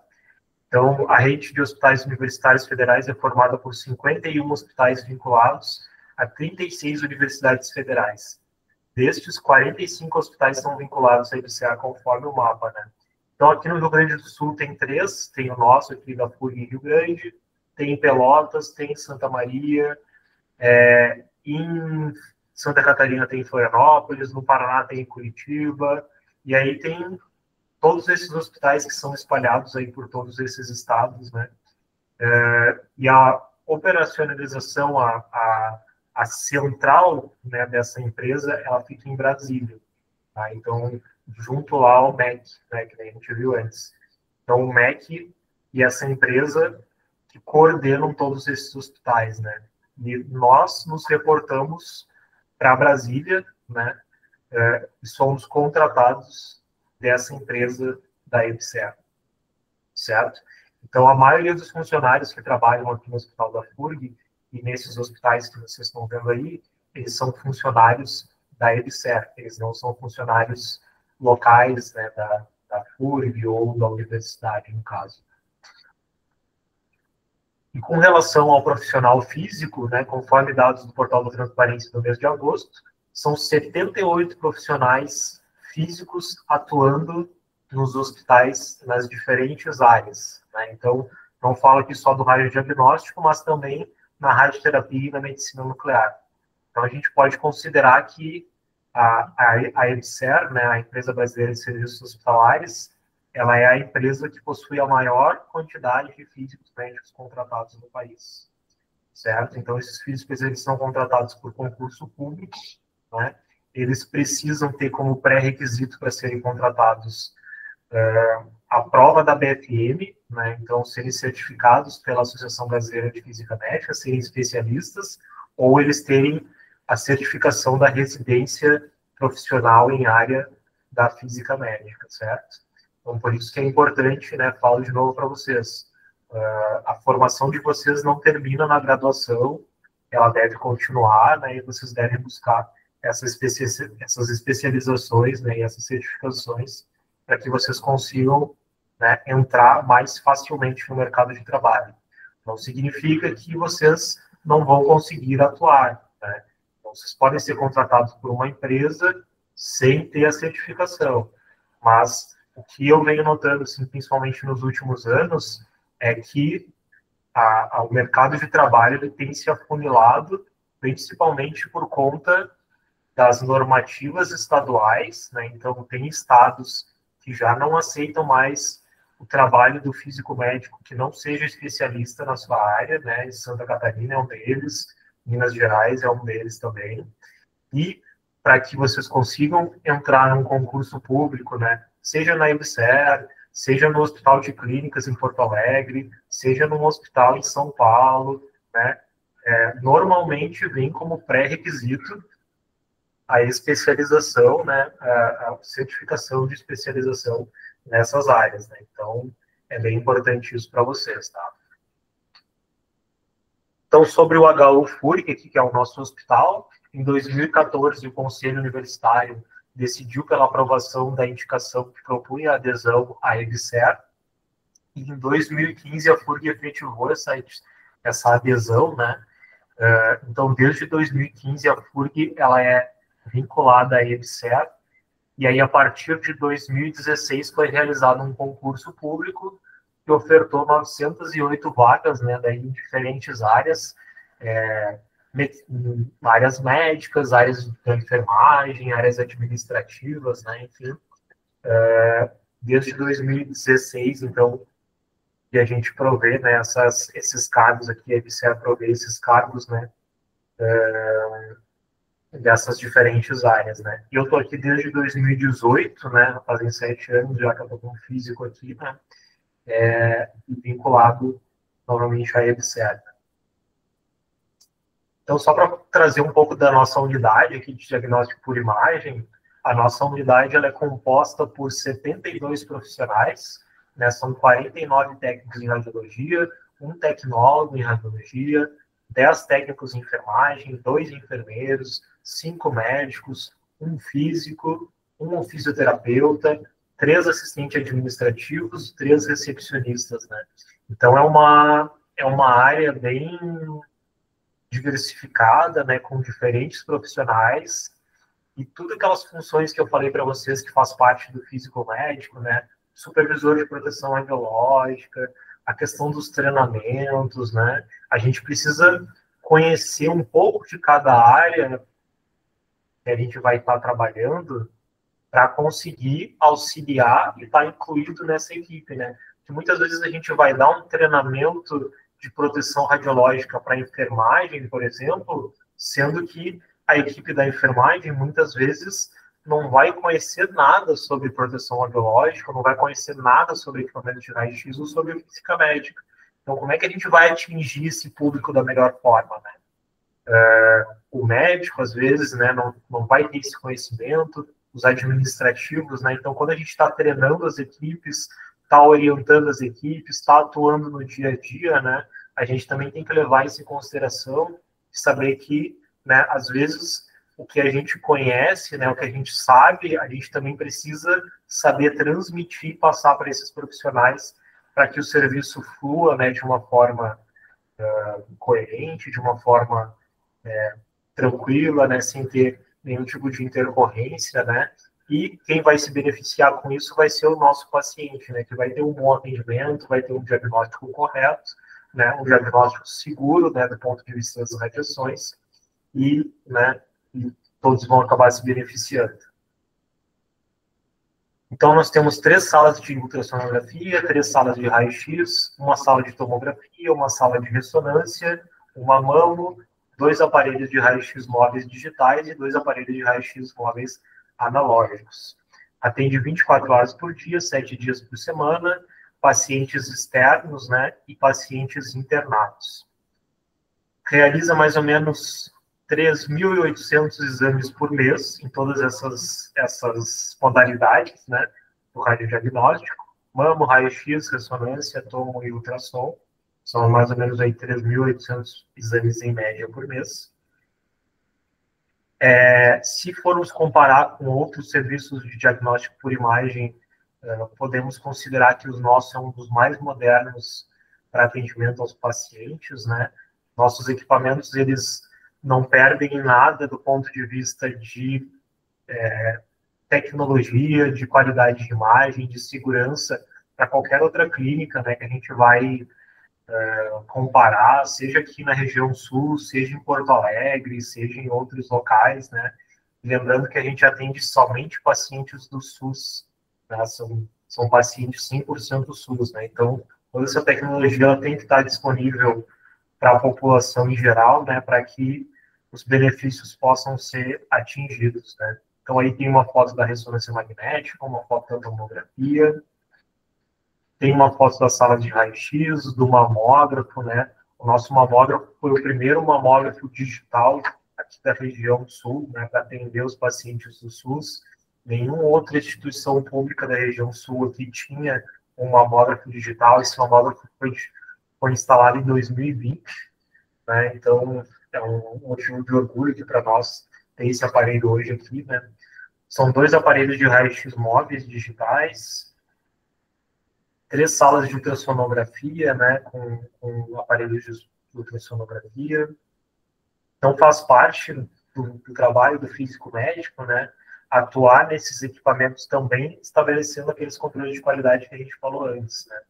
Então, a rede de hospitais universitários federais é formada por 51 hospitais vinculados a 36 universidades federais. Destes, 45 hospitais são vinculados à EBSER conforme o mapa, né. Então, aqui no Rio Grande do Sul tem 3, tem o nosso aqui da FURG em Rio Grande, tem em Pelotas, tem em Santa Maria, em Santa Catarina tem em Florianópolis, no Paraná tem em Curitiba, e aí tem todos esses hospitais que são espalhados aí por todos esses estados, né? E a operacionalização, a central, né, dessa empresa, ela fica em Brasília, tá? Então, junto lá ao MEC, né, que a gente viu antes. Então, o MEC e essa empresa que coordenam todos esses hospitais, né? E nós nos reportamos para Brasília, né? E somos contratados dessa empresa da EBSER, certo? Então, a maioria dos funcionários que trabalham aqui no Hospital da FURG e nesses hospitais que vocês estão vendo aí, eles são funcionários da EBSER, eles não são funcionários locais, né, da FURG ou da universidade, no caso. E com relação ao profissional físico, né, conforme dados do Portal da Transparência do mês de agosto, são 78 profissionais físicos atuando nos hospitais nas diferentes áreas, né? Então, não falo aqui só do radiodiagnóstico, mas também na radioterapia e na medicina nuclear. Então, a gente pode considerar que a EBSER, né, a Empresa Brasileira de Serviços Hospitalares, ela é a empresa que possui a maior quantidade de físicos médicos contratados no país, certo? Então, esses físicos, eles são contratados por concurso público, né? Eles precisam ter como pré-requisito para serem contratados a prova da BFM, né? Então, serem certificados pela Associação Brasileira de Física Médica, serem especialistas, ou eles terem a certificação da residência profissional em área da física médica, certo? Então, por isso que é importante, né, falo de novo para vocês, a formação de vocês não termina na graduação, ela deve continuar, né, e vocês devem buscar essas especializações, né, e essas certificações para que vocês consigam, né, entrar mais facilmente no mercado de trabalho. Não significa que vocês não vão conseguir atuar, né? Então, vocês podem ser contratados por uma empresa sem ter a certificação. Mas o que eu venho notando, assim, principalmente nos últimos anos, é que o mercado de trabalho ele tem se afunilado, principalmente por conta das normativas estaduais, né? Então, tem estados que já não aceitam mais o trabalho do físico médico que não seja especialista na sua área, né? Santa Catarina é um deles, Minas Gerais é um deles também. E para que vocês consigam entrar num concurso público, né? Seja na EBSER, seja no Hospital de Clínicas em Porto Alegre, seja num hospital em São Paulo, né? Normalmente vem como pré-requisito a especialização, né? A certificação de especialização nessas áreas, né? Então, é bem importante isso para vocês, tá? Então, sobre o HU-FURG, que é o nosso hospital, em 2014, o Conselho Universitário decidiu pela aprovação da indicação que propunha a adesão à EBSER, e em 2015 a FURG efetivou essa adesão, né? Então, desde 2015, a FURG ela é vinculada à EBSER, e aí, a partir de 2016, foi realizado um concurso público que ofertou 908 vagas, né, daí em diferentes áreas, áreas médicas, áreas da enfermagem, áreas administrativas, né, enfim. Desde 2016, então, que a gente provê, né, esses cargos aqui, a EBSER provê esses cargos, né, dessas diferentes áreas, né? E eu estou aqui desde 2018, né? Fazem 7 anos já que eu estou com físico aqui, né? Vinculado novamente à EBSER. Então, só para trazer um pouco da nossa unidade aqui de diagnóstico por imagem, a nossa unidade ela é composta por 72 profissionais, né? São 49 técnicos em radiologia, um tecnólogo em radiologia, 10 técnicos em enfermagem, 2 enfermeiros, 5 médicos, um físico, um fisioterapeuta, 3 assistentes administrativos, 3 recepcionistas, né? Então, é uma área bem diversificada, né, com diferentes profissionais, e tudo aquelas funções que eu falei para vocês que faz parte do físico médico, né? Supervisor de proteção radiológica, a questão dos treinamentos, né? A gente precisa conhecer um pouco de cada área que a gente vai estar trabalhando para conseguir auxiliar e estar incluído nessa equipe, né? Que muitas vezes a gente vai dar um treinamento de proteção radiológica para a enfermagem, por exemplo, sendo que a equipe da enfermagem muitas vezes não vai conhecer nada sobre proteção radiológica, não vai conhecer nada sobre equipamento de raio-x ou sobre física médica. Então, como é que a gente vai atingir esse público da melhor forma, né? O médico, às vezes, né, não vai ter esse conhecimento, os administrativos, né? Então, quando a gente está treinando as equipes, está orientando as equipes, está atuando no dia a dia, né? A gente também tem que levar isso em consideração e saber que, né, às vezes, o que a gente conhece, né, o que a gente sabe, a gente também precisa saber transmitir e passar para esses profissionais para que o serviço flua, né, de uma forma coerente, de uma forma tranquila, né, sem ter nenhum tipo de intercorrência, né, e quem vai se beneficiar com isso vai ser o nosso paciente, né, que vai ter um bom atendimento, vai ter um diagnóstico correto, né, um diagnóstico seguro, né, do ponto de vista das radiações, e, né, e todos vão acabar se beneficiando. Então, nós temos 3 salas de ultrassonografia, 3 salas de raio-x, uma sala de tomografia, uma sala de ressonância, uma mamo, 2 aparelhos de raio-x móveis digitais e 2 aparelhos de raio-x móveis analógicos. Atende 24 horas por dia, 7 dias por semana, pacientes externos, né, e pacientes internados. Realiza mais ou menos 3.800 exames por mês em todas essas modalidades, né, do radiodiagnóstico, mamo, raio-x, ressonância, tomo e ultrassom. São mais ou menos aí 3.800 exames em média por mês. Se formos comparar com outros serviços de diagnóstico por imagem, podemos considerar que os nossos são um dos mais modernos para atendimento aos pacientes, né? Nossos equipamentos, eles não perdem em nada do ponto de vista de tecnologia, de qualidade de imagem, de segurança para qualquer outra clínica, né, que a gente vai comparar, seja aqui na região sul, seja em Porto Alegre, seja em outros locais, né? Lembrando que a gente atende somente pacientes do SUS, né? São pacientes 100% do SUS, né? Então, toda essa tecnologia ela tem que estar disponível para a população em geral, né? Para que os benefícios possam ser atingidos, né? Então, aí tem uma foto da ressonância magnética, uma foto da tomografia, tem uma foto da sala de raio-x, do mamógrafo, né? O nosso mamógrafo foi o primeiro mamógrafo digital aqui da região sul, né, para atender os pacientes do SUS. Nenhuma outra instituição pública da região sul aqui tinha um mamógrafo digital. Esse mamógrafo foi instalado em 2020, né? Então, é um motivo de orgulho aqui para nós ter esse aparelho hoje aqui, né? São 2 aparelhos de raio-x móveis digitais, 3 salas de ultrassonografia, né, com aparelhos de ultrassonografia. Então, faz parte do trabalho do físico médico, né, atuar nesses equipamentos também, estabelecendo aqueles controles de qualidade que a gente falou antes, né.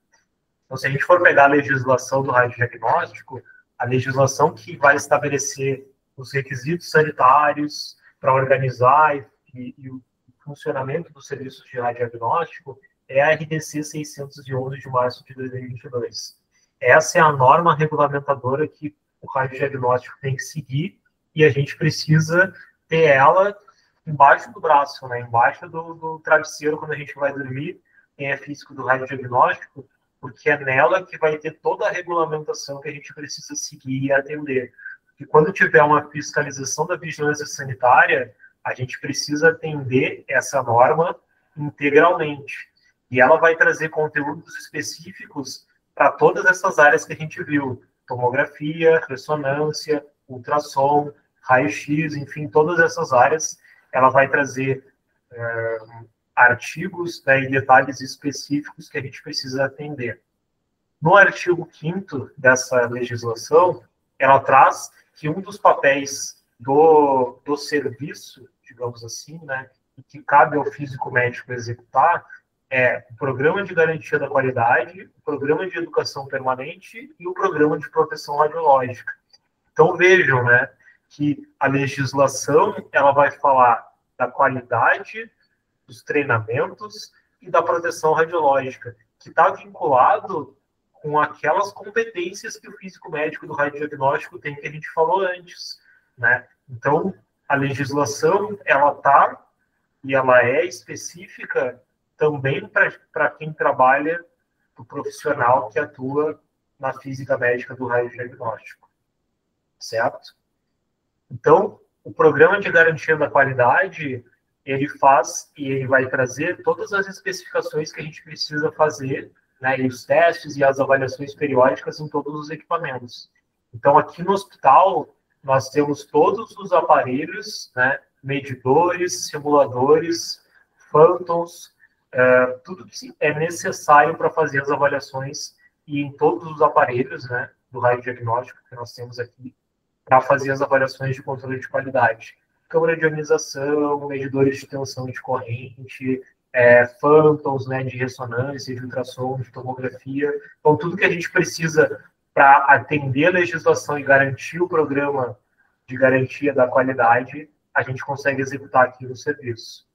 Então, se a gente for pegar a legislação do radiodiagnóstico, a legislação que vai estabelecer os requisitos sanitários para organizar e o funcionamento dos serviços de radiodiagnóstico é a RDC 611 de março de 2022. Essa é a norma regulamentadora que o radiodiagnóstico tem que seguir e a gente precisa ter ela embaixo do braço, né? Embaixo do travesseiro quando a gente vai dormir, quem é físico do radiodiagnóstico, porque é nela que vai ter toda a regulamentação que a gente precisa seguir e atender. E quando tiver uma fiscalização da vigilância sanitária, a gente precisa atender essa norma integralmente. E ela vai trazer conteúdos específicos para todas essas áreas que a gente viu. Tomografia, ressonância, ultrassom, raio-x, enfim, todas essas áreas. Ela vai trazer artigos, né, e detalhes específicos que a gente precisa atender. No artigo 5º dessa legislação, ela traz que um dos papéis do serviço, digamos assim, né, que cabe ao físico médico executar, é o Programa de Garantia da Qualidade, o Programa de Educação Permanente e o Programa de Proteção Radiológica. Então, vejam, né, que a legislação ela vai falar da qualidade, dos treinamentos e da proteção radiológica, que está vinculado com aquelas competências que o físico médico do radiodiagnóstico tem, que a gente falou antes, né? Então, a legislação, ela está e ela é específica também para quem trabalha, o profissional que atua na física médica do radiodiagnóstico, certo? Então, o Programa de Garantia da Qualidade, ele faz e ele vai trazer todas as especificações que a gente precisa fazer, né, e os testes e as avaliações periódicas em todos os equipamentos. Então, aqui no hospital, nós temos todos os aparelhos, né, medidores, simuladores, phantoms, tudo que é necessário para fazer as avaliações e em todos os aparelhos, né, do radiodiagnóstico que nós temos aqui, para fazer as avaliações de controle de qualidade. Câmara de ionização, medidores de tensão de corrente, phantoms, né, de ressonância, de ultrassom, de tomografia. Então, tudo que a gente precisa para atender a legislação e garantir o programa de garantia da qualidade, a gente consegue executar aqui no serviço.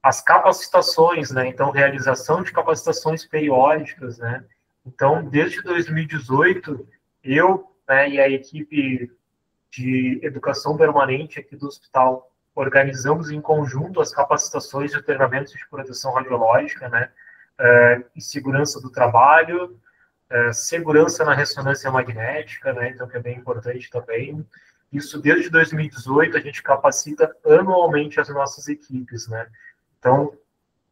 As capacitações, né, então, realização de capacitações periódicas, né. Então, desde 2018, eu, né, e a equipe de educação permanente aqui do hospital organizamos em conjunto as capacitações e treinamentos de proteção radiológica, né, e segurança do trabalho, segurança na ressonância magnética, né, então que é bem importante também. Isso desde 2018 a gente capacita anualmente as nossas equipes, né. Então,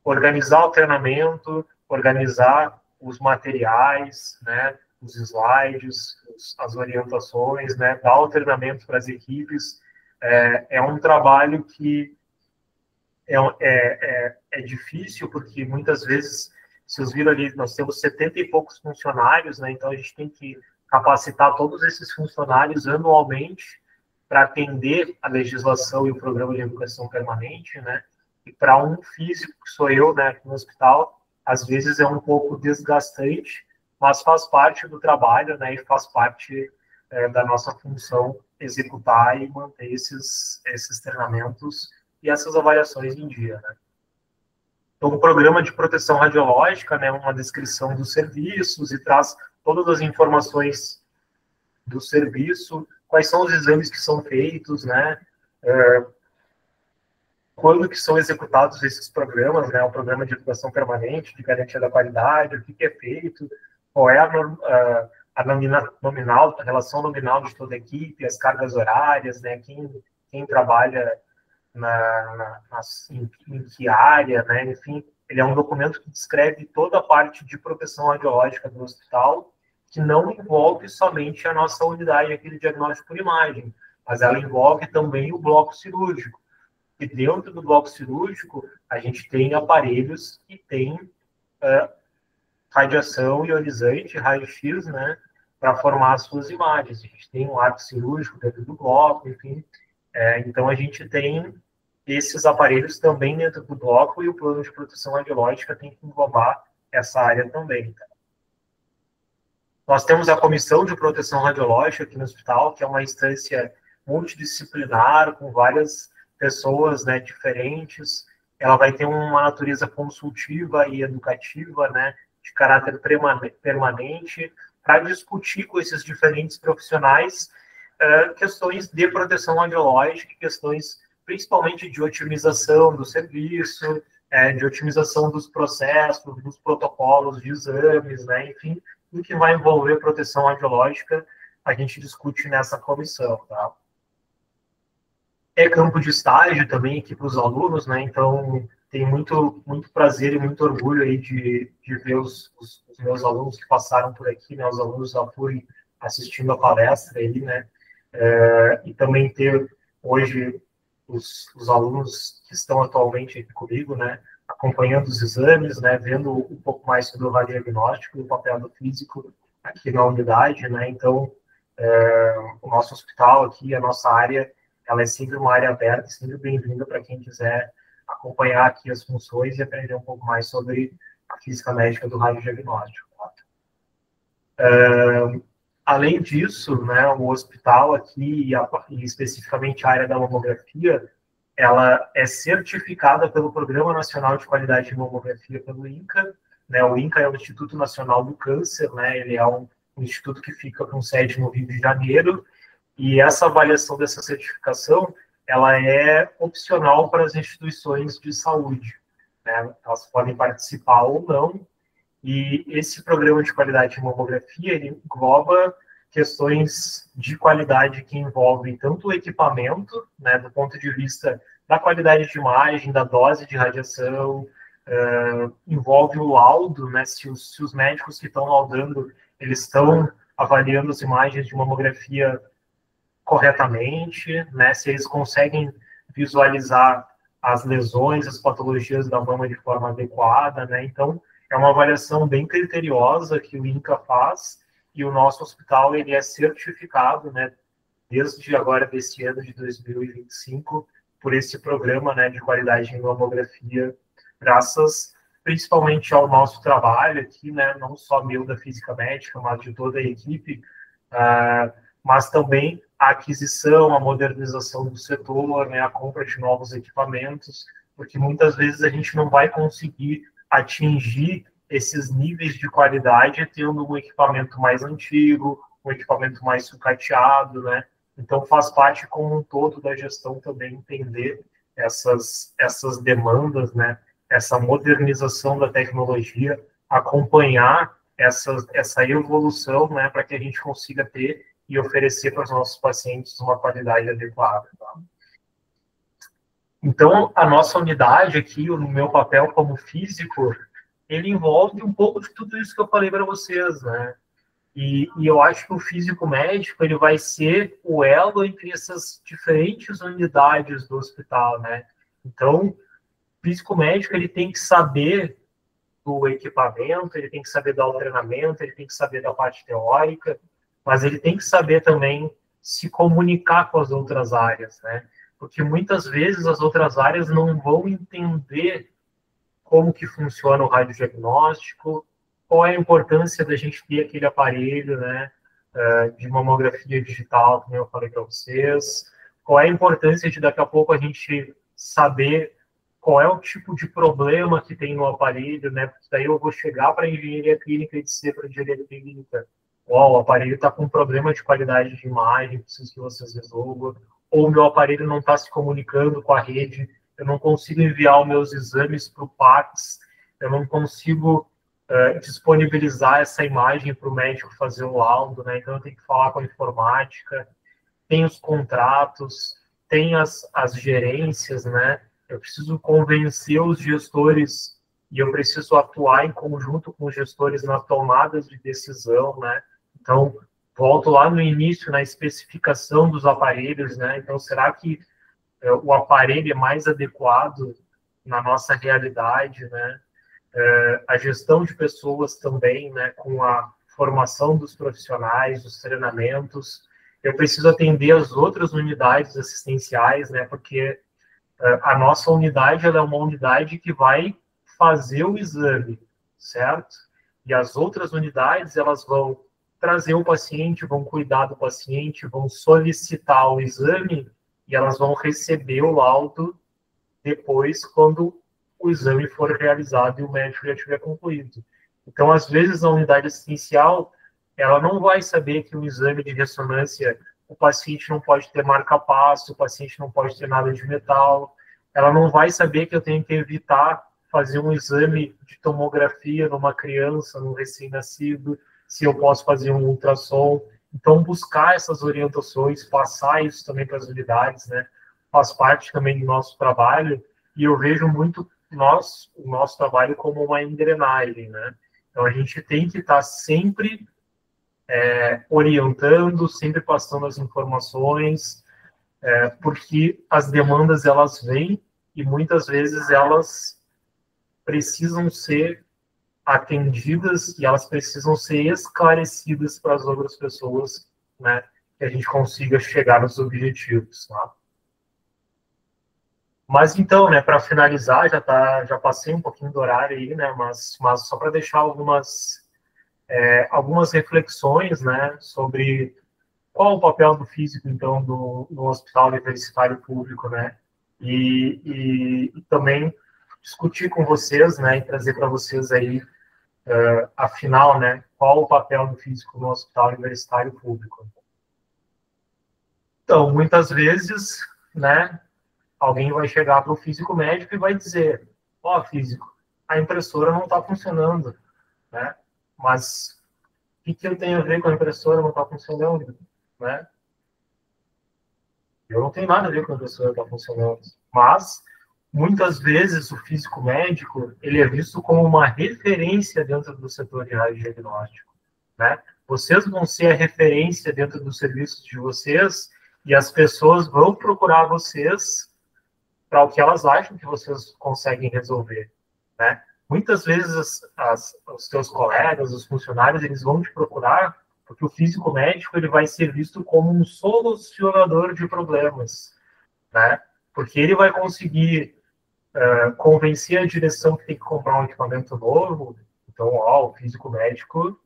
organizar o treinamento, organizar os materiais, né, os slides, as orientações, né, dar o treinamento para as equipes, é um trabalho que é difícil, porque muitas vezes, vocês viram ali, nós temos 70 e poucos funcionários, né, então a gente tem que capacitar todos esses funcionários anualmente para atender a legislação e o programa de educação permanente, né, e para um físico, que sou eu, né, aqui no hospital, às vezes é um pouco desgastante, mas faz parte do trabalho, né, e faz parte da nossa função executar e manter esses treinamentos e essas avaliações em dia, né. Então, o programa de proteção radiológica, né, uma descrição dos serviços e traz todas as informações do serviço, quais são os exames que são feitos, né, quando que são executados esses programas, né, o programa de educação permanente, de garantia da qualidade, o que é feito, qual é a nominal, a relação nominal de toda a equipe, as cargas horárias, né, quem trabalha em que área, né, enfim, ele é um documento que descreve toda a parte de proteção radiológica do hospital, que não envolve somente a nossa unidade aqui de diagnóstico por imagem, mas ela envolve também o bloco cirúrgico. E dentro do bloco cirúrgico, a gente tem aparelhos que têm radiação ionizante, raio-x, né, para formar as suas imagens. A gente tem um arco cirúrgico dentro do bloco, enfim. Então, a gente tem esses aparelhos também dentro do bloco e o plano de proteção radiológica tem que englobar essa área também. Tá? Nós temos a Comissão de Proteção Radiológica aqui no hospital, que é uma instância multidisciplinar, com várias pessoas, né, diferentes. Ela vai ter uma natureza consultiva e educativa, né, de caráter permanente, para discutir com esses diferentes profissionais questões de proteção radiológica, questões principalmente de otimização do serviço, de otimização dos processos, dos protocolos de exames, né, enfim, o que vai envolver proteção radiológica, a gente discute nessa comissão, tá? É campo de estágio também aqui para os alunos, né? Então, tem muito prazer e muito orgulho aí de ver os meus alunos que passaram por aqui, né? Os alunos da FURI assistindo a palestra aí, né? E também ter hoje os alunos que estão atualmente aqui comigo, né? Acompanhando os exames, né? Vendo um pouco mais sobre o radiodiagnóstico e o papel do físico aqui na unidade, né? Então, o nosso hospital aqui, a nossa área, ela é sempre uma área aberta, sempre bem-vinda para quem quiser acompanhar aqui as funções e aprender um pouco mais sobre a física médica do radiodiagnóstico. Além disso, né, o hospital aqui, e especificamente a área da mamografia, ela é certificada pelo Programa Nacional de Qualidade de Mamografia, pelo INCA. Né, o INCA é o Instituto Nacional do Câncer, né, ele é um instituto que fica com sede no Rio de Janeiro, e essa avaliação dessa certificação, ela é opcional para as instituições de saúde, né? Elas podem participar ou não, e esse programa de qualidade de mamografia, ele engloba questões de qualidade que envolvem tanto o equipamento, né, do ponto de vista da qualidade de imagem, da dose de radiação, envolve o laudo, né, se os médicos que estão laudando, eles estão avaliando as imagens de mamografia corretamente, né, se eles conseguem visualizar as lesões, as patologias da mama de forma adequada, né, então é uma avaliação bem criteriosa que o INCA faz, e o nosso hospital, ele é certificado, né, desde agora, desse ano de 2025, por esse programa, né, de qualidade em mamografia, graças principalmente ao nosso trabalho aqui, né, não só meu da física médica, mas de toda a equipe, mas também a aquisição, a modernização do setor, né, a compra de novos equipamentos, porque muitas vezes a gente não vai conseguir atingir esses níveis de qualidade tendo um equipamento mais antigo, um equipamento mais sucateado, né? Então faz parte como um todo da gestão também entender essas demandas, né? Essa modernização da tecnologia, acompanhar essa evolução, né? Para que a gente consiga ter e oferecer para os nossos pacientes uma qualidade adequada. Tá? Então, a nossa unidade aqui, o meu papel como físico, ele envolve um pouco de tudo isso que eu falei para vocês, né? E eu acho que o físico médico, ele vai ser o elo entre essas diferentes unidades do hospital, né? Então, o físico médico, ele tem que saber do equipamento, ele tem que saber do treinamento, ele tem que saber da parte teórica, mas ele tem que saber também se comunicar com as outras áreas, né? porque muitas vezes as outras áreas não vão entender como que funciona o radiodiagnóstico, qual é a importância da gente ter aquele aparelho, né, de mamografia digital, como eu falei para vocês, qual é a importância de daqui a pouco a gente saber qual é o tipo de problema que tem no aparelho, né, porque daí eu vou chegar para a engenharia clínica e dizer para a engenharia clínica, ó, o aparelho está com problema de qualidade de imagem, preciso que vocês resolvam, ou o meu aparelho não está se comunicando com a rede, eu não consigo enviar os meus exames para o PACS, eu não consigo disponibilizar essa imagem para o médico fazer o laudo, né? Então eu tenho que falar com a informática, tem os contratos, tem as gerências, né? Eu preciso convencer os gestores e eu preciso atuar em conjunto com os gestores nas tomadas de decisão, né? Então, volto lá no início, na especificação dos aparelhos, né? Então, será que o aparelho é mais adequado na nossa realidade, né? A gestão de pessoas também, né? Com a formação dos profissionais, os treinamentos. Eu preciso atender as outras unidades assistenciais, né? Porque a nossa unidade ela é uma unidade que vai fazer o exame, certo? E as outras unidades, elas vão trazer o paciente, vão cuidar do paciente, vão solicitar o exame e elas vão receber o laudo depois, quando o exame for realizado e o médico já tiver concluído. Então, às vezes, a unidade assistencial, ela não vai saber que o exame de ressonância, o paciente não pode ter marca-passo, o paciente não pode ter nada de metal, ela não vai saber que eu tenho que evitar fazer um exame de tomografia numa criança, num recém-nascido, se eu posso fazer um ultrassom. Então, buscar essas orientações, passar isso também para as unidades, né? Faz parte também do nosso trabalho, e eu vejo muito o nosso trabalho como uma engrenagem, né? Então, a gente tem que estar sempre orientando, sempre passando as informações, porque as demandas, elas vêm, e muitas vezes elas precisam ser atendidas e elas precisam ser esclarecidas para as outras pessoas, né? Que a gente consiga chegar nos objetivos, tá? Mas então, né, para finalizar, já passei um pouquinho do horário aí, né, mas só para deixar algumas reflexões, né, sobre qual o papel do físico, então, no hospital universitário público, né, e também discutir com vocês, né, e trazer para vocês aí, afinal, né, qual o papel do físico no hospital universitário público. Então, muitas vezes, né, alguém vai chegar para o físico médico e vai dizer, ó, físico, a impressora não está funcionando, né? Mas o que eu tenho a ver com a impressora não está funcionando, né? Eu não tenho nada a ver com a impressora estar funcionando. Mas, muitas vezes, o físico médico, ele é visto como uma referência dentro do setor de radiodiagnóstico, né? Vocês vão ser a referência dentro dos serviços de vocês e as pessoas vão procurar vocês para o que elas acham que vocês conseguem resolver, né? Muitas vezes os seus colegas, os funcionários, eles vão te procurar porque o físico médico ele vai ser visto como um solucionador de problemas, né? Porque ele vai conseguir convencer a direção que tem que comprar um equipamento novo. Então, o físico médico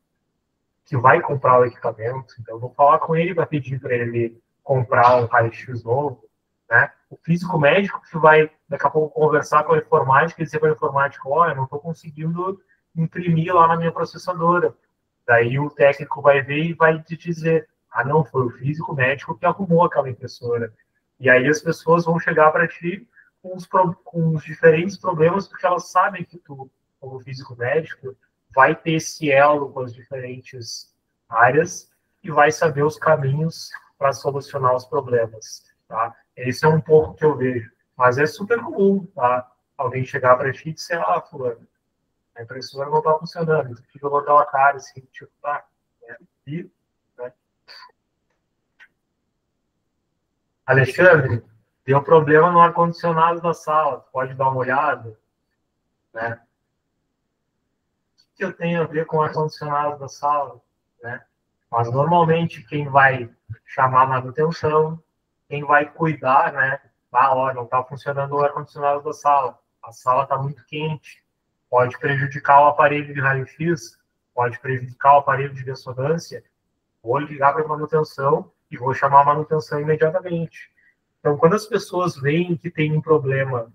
que vai comprar o equipamento, então eu vou falar com ele, vai pedir para ele comprar um raio-x novo, né? O físico médico que vai, daqui a pouco, conversar com a informática e dizer para a informática, olha, eu não estou conseguindo imprimir lá na minha processadora. Daí o técnico vai ver e vai te dizer, não, foi o físico médico que arrumou aquela impressora. E aí as pessoas vão chegar para ti com os diferentes problemas, porque elas sabem que tu, como físico médico, vai ter esse elo com as diferentes áreas e vai saber os caminhos para solucionar os problemas, tá? Esse é um pouco que eu vejo. Mas é super comum, tá? Alguém chegar para ti e dizer, fulano, a impressora não está funcionando, tu fica botar uma cara assim, tipo, né? E, né? Alexandre, deu problema no ar-condicionado da sala, pode dar uma olhada, né? O que eu tenho a ver com o ar-condicionado da sala, né? Mas normalmente quem vai chamar a manutenção, quem vai cuidar, né, Ó, não está funcionando o ar-condicionado da sala, a sala está muito quente, pode prejudicar o aparelho de raio-x, pode prejudicar o aparelho de ressonância, vou ligar para a manutenção e vou chamar a manutenção imediatamente. Então, quando as pessoas veem que tem um problema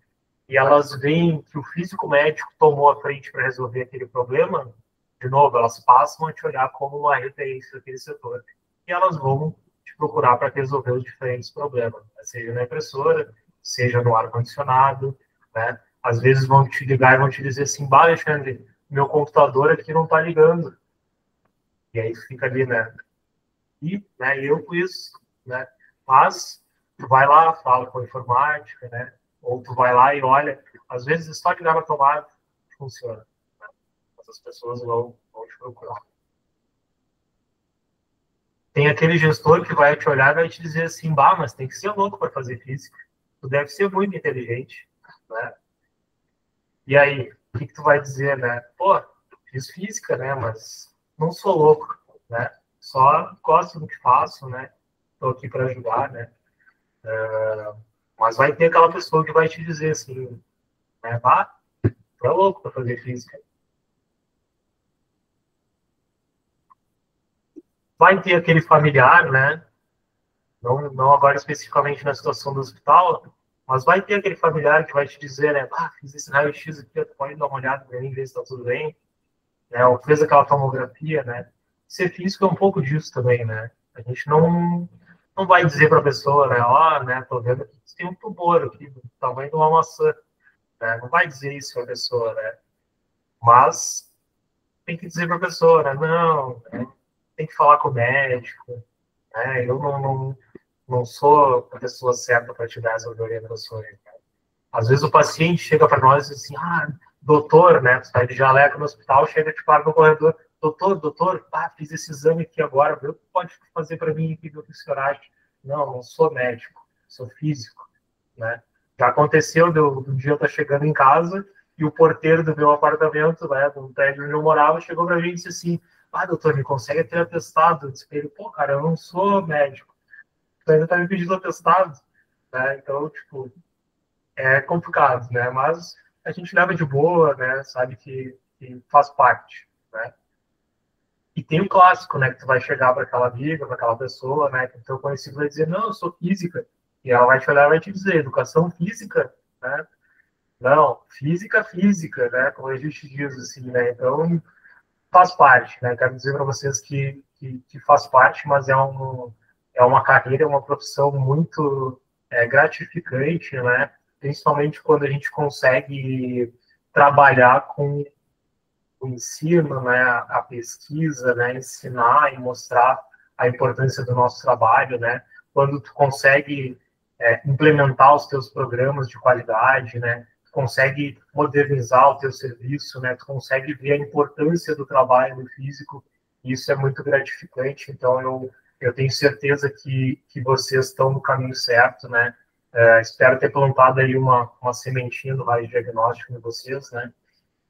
e elas veem que o físico médico tomou a frente para resolver aquele problema, de novo, elas passam a te olhar como uma referência daquele setor. E elas vão te procurar para resolver os diferentes problemas, né? Seja na impressora, seja no ar-condicionado, né? Às vezes vão te ligar e vão te dizer assim, Alexandre, meu computador aqui não está ligando. E aí fica ali, né? E eu com isso, né? Mas tu vai lá, fala com a informática, né? Ou tu vai lá e olha, às vezes só ligar na tomada funciona, né? Mas as pessoas vão te procurar. Tem aquele gestor que vai te olhar e vai te dizer assim, mas tem que ser louco para fazer física. Tu deve ser muito inteligente, né? E aí, o que tu vai dizer, né? Pô, fiz física, né? Mas não sou louco, né? Só gosto do que faço, né? Estou aqui para ajudar, né? Mas vai ter aquela pessoa que vai te dizer assim, né? Tu é louco para fazer física. Vai ter aquele familiar, né? Não agora especificamente na situação do hospital, mas vai ter aquele familiar que vai te dizer, né? Fiz esse raio-x aqui, tu pode dar uma olhada para mim, ver se está tudo bem, né? Ou fez aquela tomografia, né? Ser físico é um pouco disso também, né? A gente não vai dizer para a pessoa, né? Né? Tô vendo que tem um tumor aqui, do tamanho de uma maçã, né? Não vai dizer isso para a pessoa, né? Mas tem que dizer para a pessoa, né? Não, né? Tem que falar com o médico, né? Eu não sou a pessoa certa para te dar essas orientações, né? Às vezes o paciente chega para nós e diz assim, doutor, né? Sai de jaleco no hospital, chega te para no corredor, doutor, fiz esse exame aqui agora, o que pode fazer para mim aqui, o que o senhor acha? Não sou médico, sou físico, né? Já aconteceu do dia eu estar chegando em casa e o porteiro do meu apartamento, né, do prédio onde eu morava, chegou para a gente e disse assim, doutor, me consegue ter atestado? Eu disse para ele, cara, eu não sou médico, tu ainda está me pedindo atestado, né? Então, tipo, é complicado, né? Mas a gente leva de boa, né? Sabe que faz parte, né? E tem o clássico, né? Que tu vai chegar para aquela amiga, para aquela pessoa, né? Que o teu conhecido vai dizer, não, eu sou física. E ela vai te olhar e vai te dizer, educação física, né? Não, física, né? Como a gente diz, assim, né? Então, faz parte, né? Quero dizer para vocês que faz parte, mas é uma carreira, é uma profissão muito gratificante, né? Principalmente quando a gente consegue trabalhar com o ensino, né? A pesquisa, né? Ensinar e mostrar a importância do nosso trabalho, né? Quando tu consegue implementar os teus programas de qualidade, né? Tu consegue modernizar o teu serviço, né? Tu consegue ver a importância do trabalho no físico, e isso é muito gratificante. Então, eu tenho certeza que vocês estão no caminho certo, né? Espero ter plantado aí uma sementinha do raio diagnóstico em vocês, né?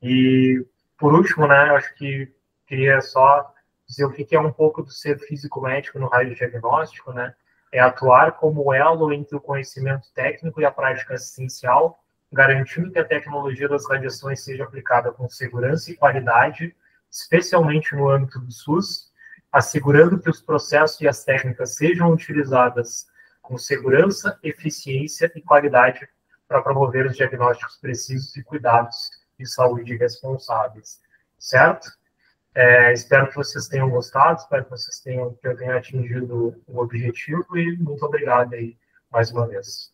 E, por último, né? Eu acho que queria só dizer o que é um pouco do ser físico-médico no raio diagnóstico, né? É atuar como elo entre o conhecimento técnico e a prática assistencial, garantindo que a tecnologia das radiações seja aplicada com segurança e qualidade, especialmente no âmbito do SUS, assegurando que os processos e as técnicas sejam utilizadas com segurança, eficiência e qualidade para promover os diagnósticos precisos e cuidados de saúde responsáveis, certo? Espero que vocês tenham gostado, espero que eu tenha atingido o objetivo e muito obrigado aí mais uma vez.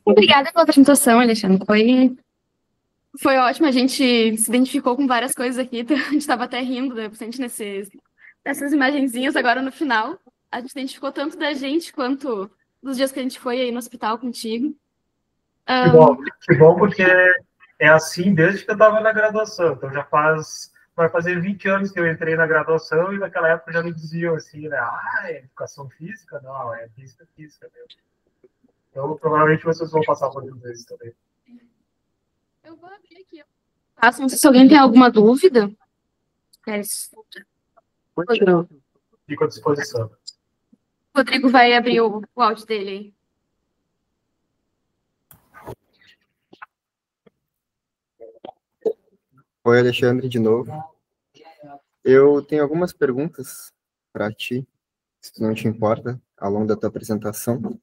Obrigada pela apresentação, Alexandre. Foi ótimo, a gente se identificou com várias coisas aqui, a gente estava até rindo, né, bastante nessas imagenzinhas agora no final. A gente identificou tanto da gente quanto dos dias que a gente foi aí no hospital contigo. Que bom, porque é assim desde que eu estava na graduação. Então vai fazer 20 anos que eu entrei na graduação e naquela época já me diziam assim, né? É educação física? Não, é física mesmo. Então, provavelmente vocês vão passar por tudo isso também. Eu vou abrir aqui. Não sei se alguém tem alguma dúvida. Queres? Continua. Fico à disposição. O Rodrigo vai abrir o áudio dele aí. Oi, Alexandre, de novo. Eu tenho algumas perguntas para ti, se não te importa, ao longo da tua apresentação.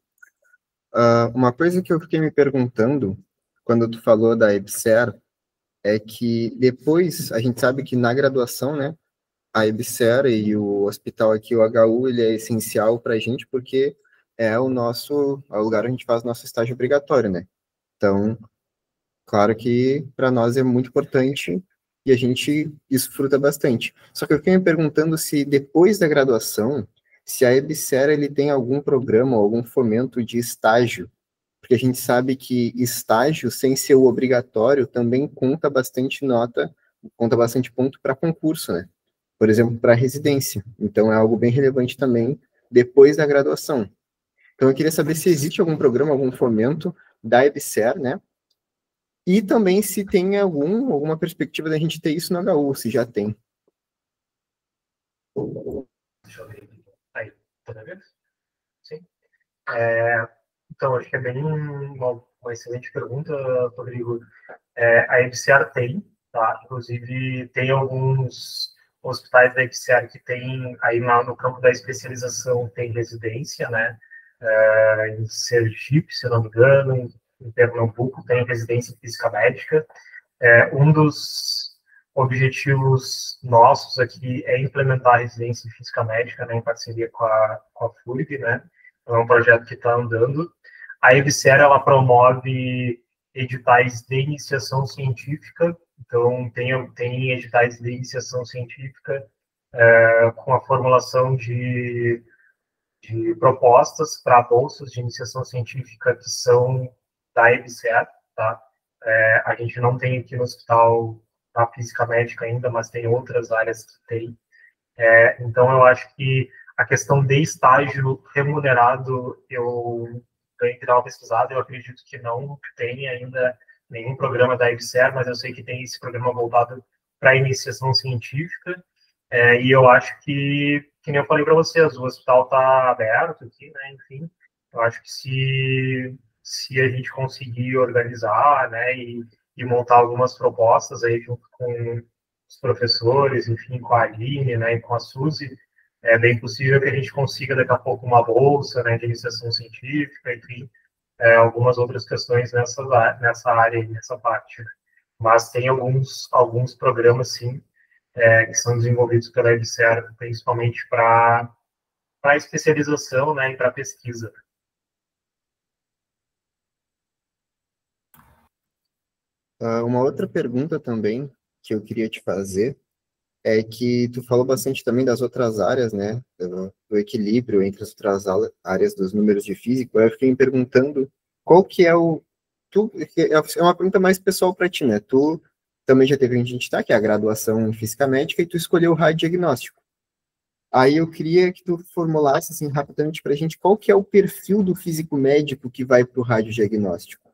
Uma coisa que eu fiquei me perguntando, quando tu falou da EBSER, é que depois, a gente sabe que na graduação, né, a EBSER e o hospital aqui, o HU, ele é essencial para a gente, porque é o lugar onde a gente faz nosso estágio obrigatório, né? Então, claro que para nós é muito importante e a gente desfruta bastante. Só que eu fiquei me perguntando se depois da graduação, se a EBSER ele tem algum programa, algum fomento de estágio, porque a gente sabe que estágio, sem ser o obrigatório, também conta bastante nota, conta bastante ponto para concurso, né? Por exemplo, para residência. Então, é algo bem relevante também depois da graduação. Então, eu queria saber se existe algum programa, algum fomento da EBSER, né? E também se tem alguma perspectiva da gente ter isso no HU, se já tem. Deixa eu ver aqui. Aí, tá vendo? Sim. Então, acho que é bem uma excelente pergunta, Rodrigo. A EBSER tem, tá? Inclusive, tem alguns hospitais da EBSER que tem, aí no campo da especialização, tem residência, né? Em Sergipe, se não me engano, em Pernambuco, tem residência física médica. Um dos objetivos nossos aqui é implementar a residência física médica, né, em parceria com a FURB, né? É um projeto que está andando. A EBSER, ela promove editais de iniciação científica, então tem editais de iniciação científica com a formulação de propostas para bolsas de iniciação científica que são da EBSER, tá? A gente não tem aqui no hospital a física médica ainda, mas tem outras áreas que tem. Então, eu acho que a questão de estágio remunerado, eu tenho que dar uma pesquisada, eu acredito que não tem ainda nenhum programa da EBSER, mas eu sei que tem esse programa voltado para iniciação científica, e eu acho que nem eu falei para vocês, o hospital está aberto aqui, né, enfim, eu acho que se a gente conseguir organizar, né, e montar algumas propostas aí junto com os professores, enfim, com a Aline, né, e com a Suzy, é bem possível que a gente consiga daqui a pouco uma bolsa, né, de iniciação científica, enfim, algumas outras questões nessa área, nessa parte. Né. Mas tem alguns programas, sim, que são desenvolvidos pela EBSER, principalmente para especialização, né, e para pesquisa. Uma outra pergunta também que eu queria te fazer é que tu falou bastante também das outras áreas, né, do equilíbrio entre as outras áreas dos números de física. Eu fiquei me perguntando qual que é é uma pergunta mais pessoal para ti, né? Tu também já teve, a gente tá, que é a graduação em física médica, e tu escolheu o radiodiagnóstico. Aí eu queria que tu formulasse, assim, rapidamente para a gente qual que é o perfil do físico médico que vai para o radiodiagnóstico.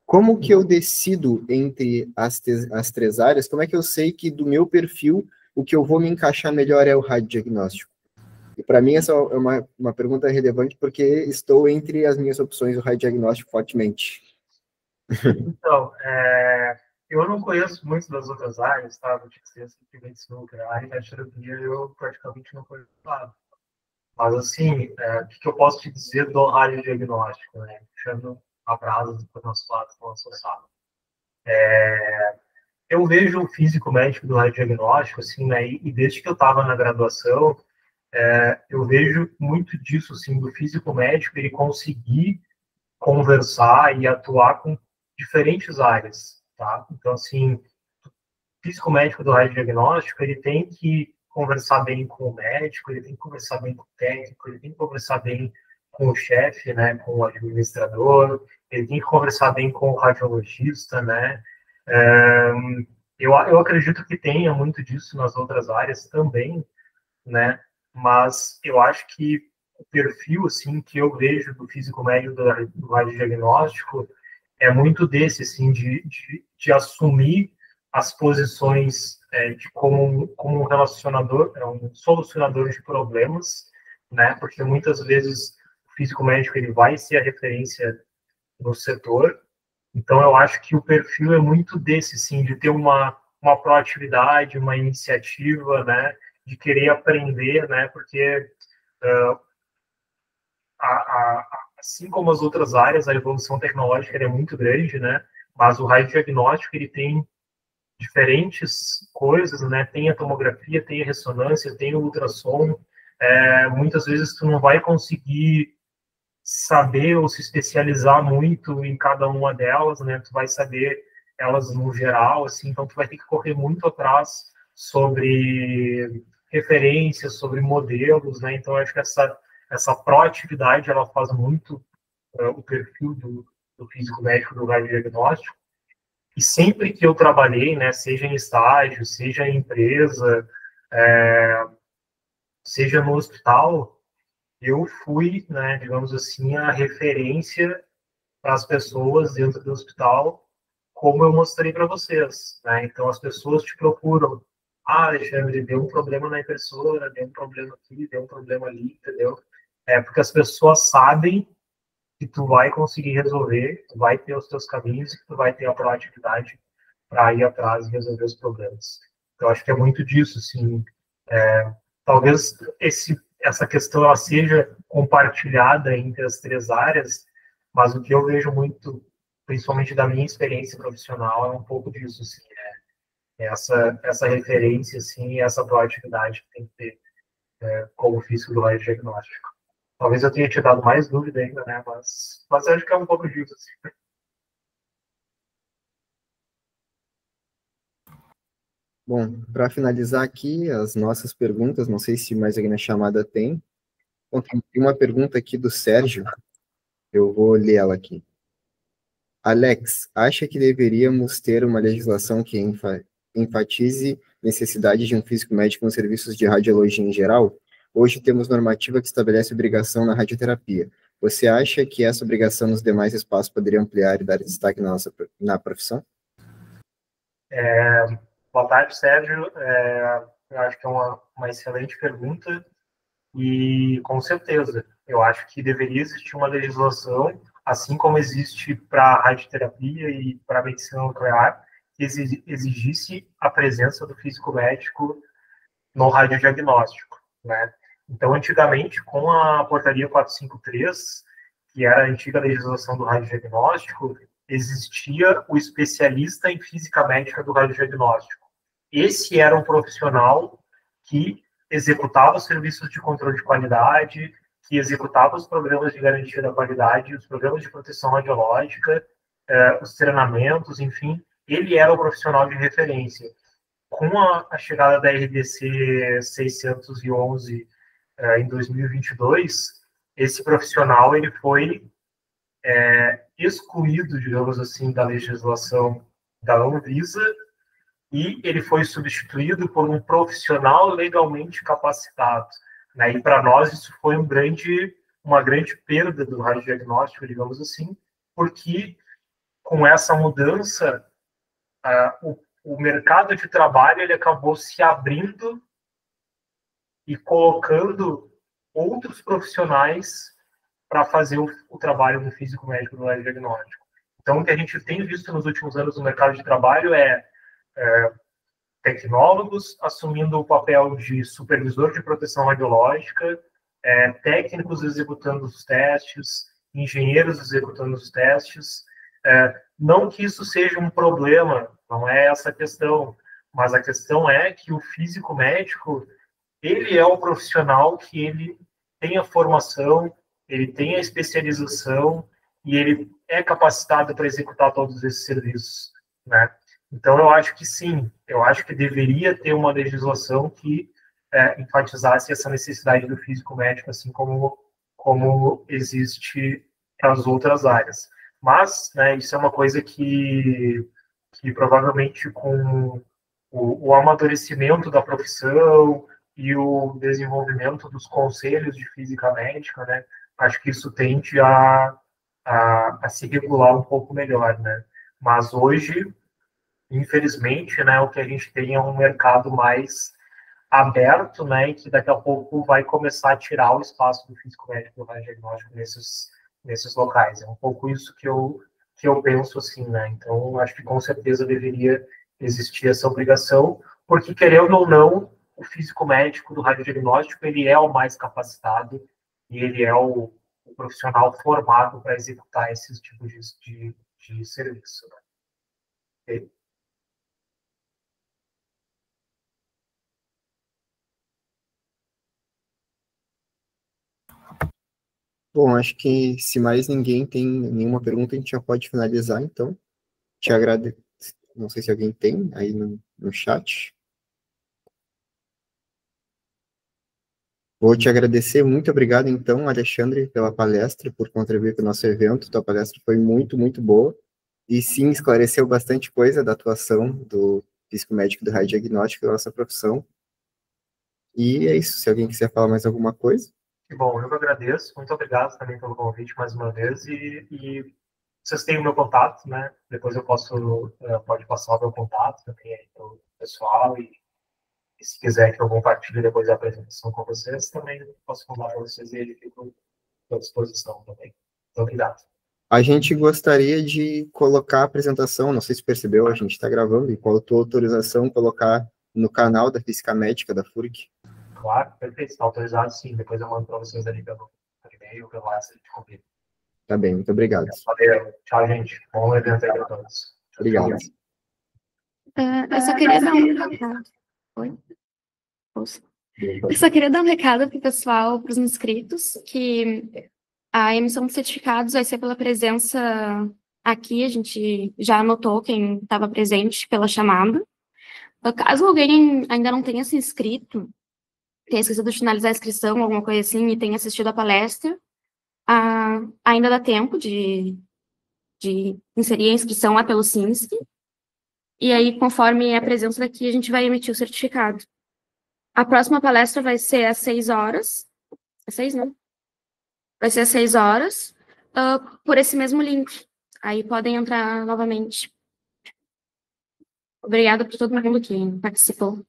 Como que eu decido entre as três áreas? Como é que eu sei que do meu perfil o que eu vou me encaixar melhor é o radiodiagnóstico? E para mim essa é uma pergunta relevante porque estou entre as minhas opções do radiodiagnóstico fortemente. Então, eu não conheço muito das outras áreas, tá? Do tipo, simplesmente a área da terapia eu praticamente não conheço nada. Mas, assim, o que eu posso te dizer do radiodiagnóstico, né? Puxando a brasa do nosso lado, do nosso sala. Eu vejo o físico médico do radiodiagnóstico, assim, né? E desde que eu estava na graduação, eu vejo muito disso, assim, do físico médico, ele conseguir conversar e atuar com diferentes áreas, tá? Então, assim, o físico médico do radiodiagnóstico, ele tem que conversar bem com o médico, ele tem que conversar bem com o técnico, ele tem que conversar bem com o chefe, né, com o administrador, ele tem que conversar bem com o radiologista, né? Eu acredito que tenha muito disso nas outras áreas também, né? Mas eu acho que o perfil, assim, que eu vejo do físico médico do radiodiagnóstico é muito desse, assim, de assumir as posições de como um relacionador, um solucionador de problemas, né? Porque muitas vezes o físico médico ele vai ser a referência no setor. Então, eu acho que o perfil é muito desse, sim, de ter uma proatividade, uma iniciativa, né? De querer aprender, né? Porque assim como as outras áreas, a evolução tecnológica é muito grande, né? Mas o radiodiagnóstico ele tem diferentes coisas, né? Tem a tomografia, tem a ressonância, tem o ultrassom. Muitas vezes tu não vai conseguir saber ou se especializar muito em cada uma delas, né? Tu vai saber elas no geral, assim, então tu vai ter que correr muito atrás sobre referências, sobre modelos, né? Então, eu acho que essa proatividade, ela faz muito o perfil do físico médico do radiodiagnóstico. E sempre que eu trabalhei, né, seja em estágio, seja em empresa, seja no hospital, eu fui, né, digamos assim, a referência para as pessoas dentro do hospital, como eu mostrei para vocês, né? Então as pessoas te procuram. Ah, Alexandre, deu um problema na impressora, deu um problema aqui, deu um problema ali, entendeu? Porque as pessoas sabem que tu vai conseguir resolver, tu vai ter os teus caminhos e tu vai ter a proatividade para ir atrás e resolver os problemas. Então, acho que é muito disso, assim. Talvez essa questão ela seja compartilhada entre as três áreas, mas o que eu vejo muito, principalmente da minha experiência profissional, é um pouco disso, assim, essa referência, assim, e essa proatividade que tem que ter como físico do radiodiagnóstico. Talvez eu tenha te dado mais dúvida ainda, né, mas eu acho que é um pouco disso, assim. Bom, para finalizar aqui as nossas perguntas, não sei se mais alguém na chamada tem. Bom, tem uma pergunta aqui do Sérgio, eu vou ler ela aqui. Alex, acha que deveríamos ter uma legislação que enfatize necessidade de um físico médico nos serviços de radiologia em geral? Hoje temos normativa que estabelece obrigação na radioterapia. Você acha que essa obrigação nos demais espaços poderia ampliar e dar destaque na profissão? Boa tarde, Sérgio. Eu acho que é uma excelente pergunta e, com certeza, eu acho que deveria existir uma legislação, assim como existe para a radioterapia e para a medicina nuclear, que exigisse a presença do físico médico no radiodiagnóstico, né? Então, antigamente, com a portaria 453, que era a antiga legislação do radiodiagnóstico, existia o especialista em física médica do radiodiagnóstico. Esse era um profissional que executava os serviços de controle de qualidade, que executava os programas de garantia da qualidade, os programas de proteção radiológica, os treinamentos, enfim, ele era o profissional de referência. Com a chegada da RDC 611 em 2022, esse profissional ele foi excluído, digamos assim, da legislação da Anvisa e ele foi substituído por um profissional legalmente capacitado, né? E para nós isso foi uma grande perda do radiodiagnóstico, digamos assim, porque com essa mudança o mercado de trabalho ele acabou se abrindo e colocando outros profissionais para fazer o trabalho do físico médico do radiodiagnóstico. Então, o que a gente tem visto nos últimos anos no mercado de trabalho é tecnólogos assumindo o papel de supervisor de proteção radiológica, técnicos executando os testes, engenheiros executando os testes. Não que isso seja um problema, não é essa a questão, mas a questão é que o físico médico, ele é o profissional que ele tem a formação, ele tem a especialização e ele é capacitado para executar todos esses serviços, né? Então, eu acho que sim, eu acho que deveria ter uma legislação que enfatizasse essa necessidade do físico médico, assim como existe nas outras áreas. Mas, né, isso é uma coisa que provavelmente com o amadurecimento da profissão e o desenvolvimento dos conselhos de física médica, né, acho que isso tende a se regular um pouco melhor, né? Mas hoje infelizmente, né, o que a gente tem é um mercado mais aberto, né, e que daqui a pouco vai começar a tirar o espaço do físico médico do radiodiagnóstico nesses locais. É um pouco isso que eu penso, assim, né, então acho que com certeza deveria existir essa obrigação, porque querendo ou não, o físico médico do radiodiagnóstico, ele é o mais capacitado e ele é o profissional formado para executar esses tipos de serviço, né? E, Bom, acho que se mais ninguém tem nenhuma pergunta, a gente já pode finalizar, então. Te agradeço. Não sei se alguém tem aí no chat. Vou te agradecer, muito obrigado, então, Alexandre, pela palestra, por contribuir para o nosso evento. Tua palestra foi muito, muito boa. E sim, esclareceu bastante coisa da atuação do físico médico do radiodiagnóstico da nossa profissão. E é isso. Se alguém quiser falar mais alguma coisa. bom, eu que agradeço. Muito obrigado também pelo convite mais uma vez. E vocês têm o meu contato, né? Depois eu pode passar o meu contato também aí para o pessoal. E se quiser que eu compartilhe depois a apresentação com vocês, também posso mandar para vocês e ele fica à disposição também. Muito obrigado. A gente gostaria de colocar a apresentação, não sei se percebeu, a gente está gravando, e com a tua autorização, colocar no canal da Física Médica da FURC. Claro, perfeito. Está autorizado, sim. Depois eu mando para vocês ali pelo e-mail, pelo WhatsApp de convite. Tá bem, muito obrigado. Valeu. Tchau, gente. Bom evento aí para todos. Obrigado. Eu só queria dar um recado. Oi? Ouça. Eu só queria dar um recado para o pessoal, para os inscritos, que a emissão de certificados vai ser pela presença aqui. A gente já anotou quem estava presente pela chamada. Caso alguém ainda não tenha se inscrito, tenha esquecido de finalizar a inscrição, alguma coisa assim, e tenha assistido a palestra, ainda dá tempo de inserir a inscrição lá pelo SINSC. E aí, conforme a presença daqui, a gente vai emitir o certificado. A próxima palestra vai ser às 6 horas. Às 6, não? Vai ser às 6 horas, por esse mesmo link. Aí podem entrar novamente. Obrigada por todo mundo que participou.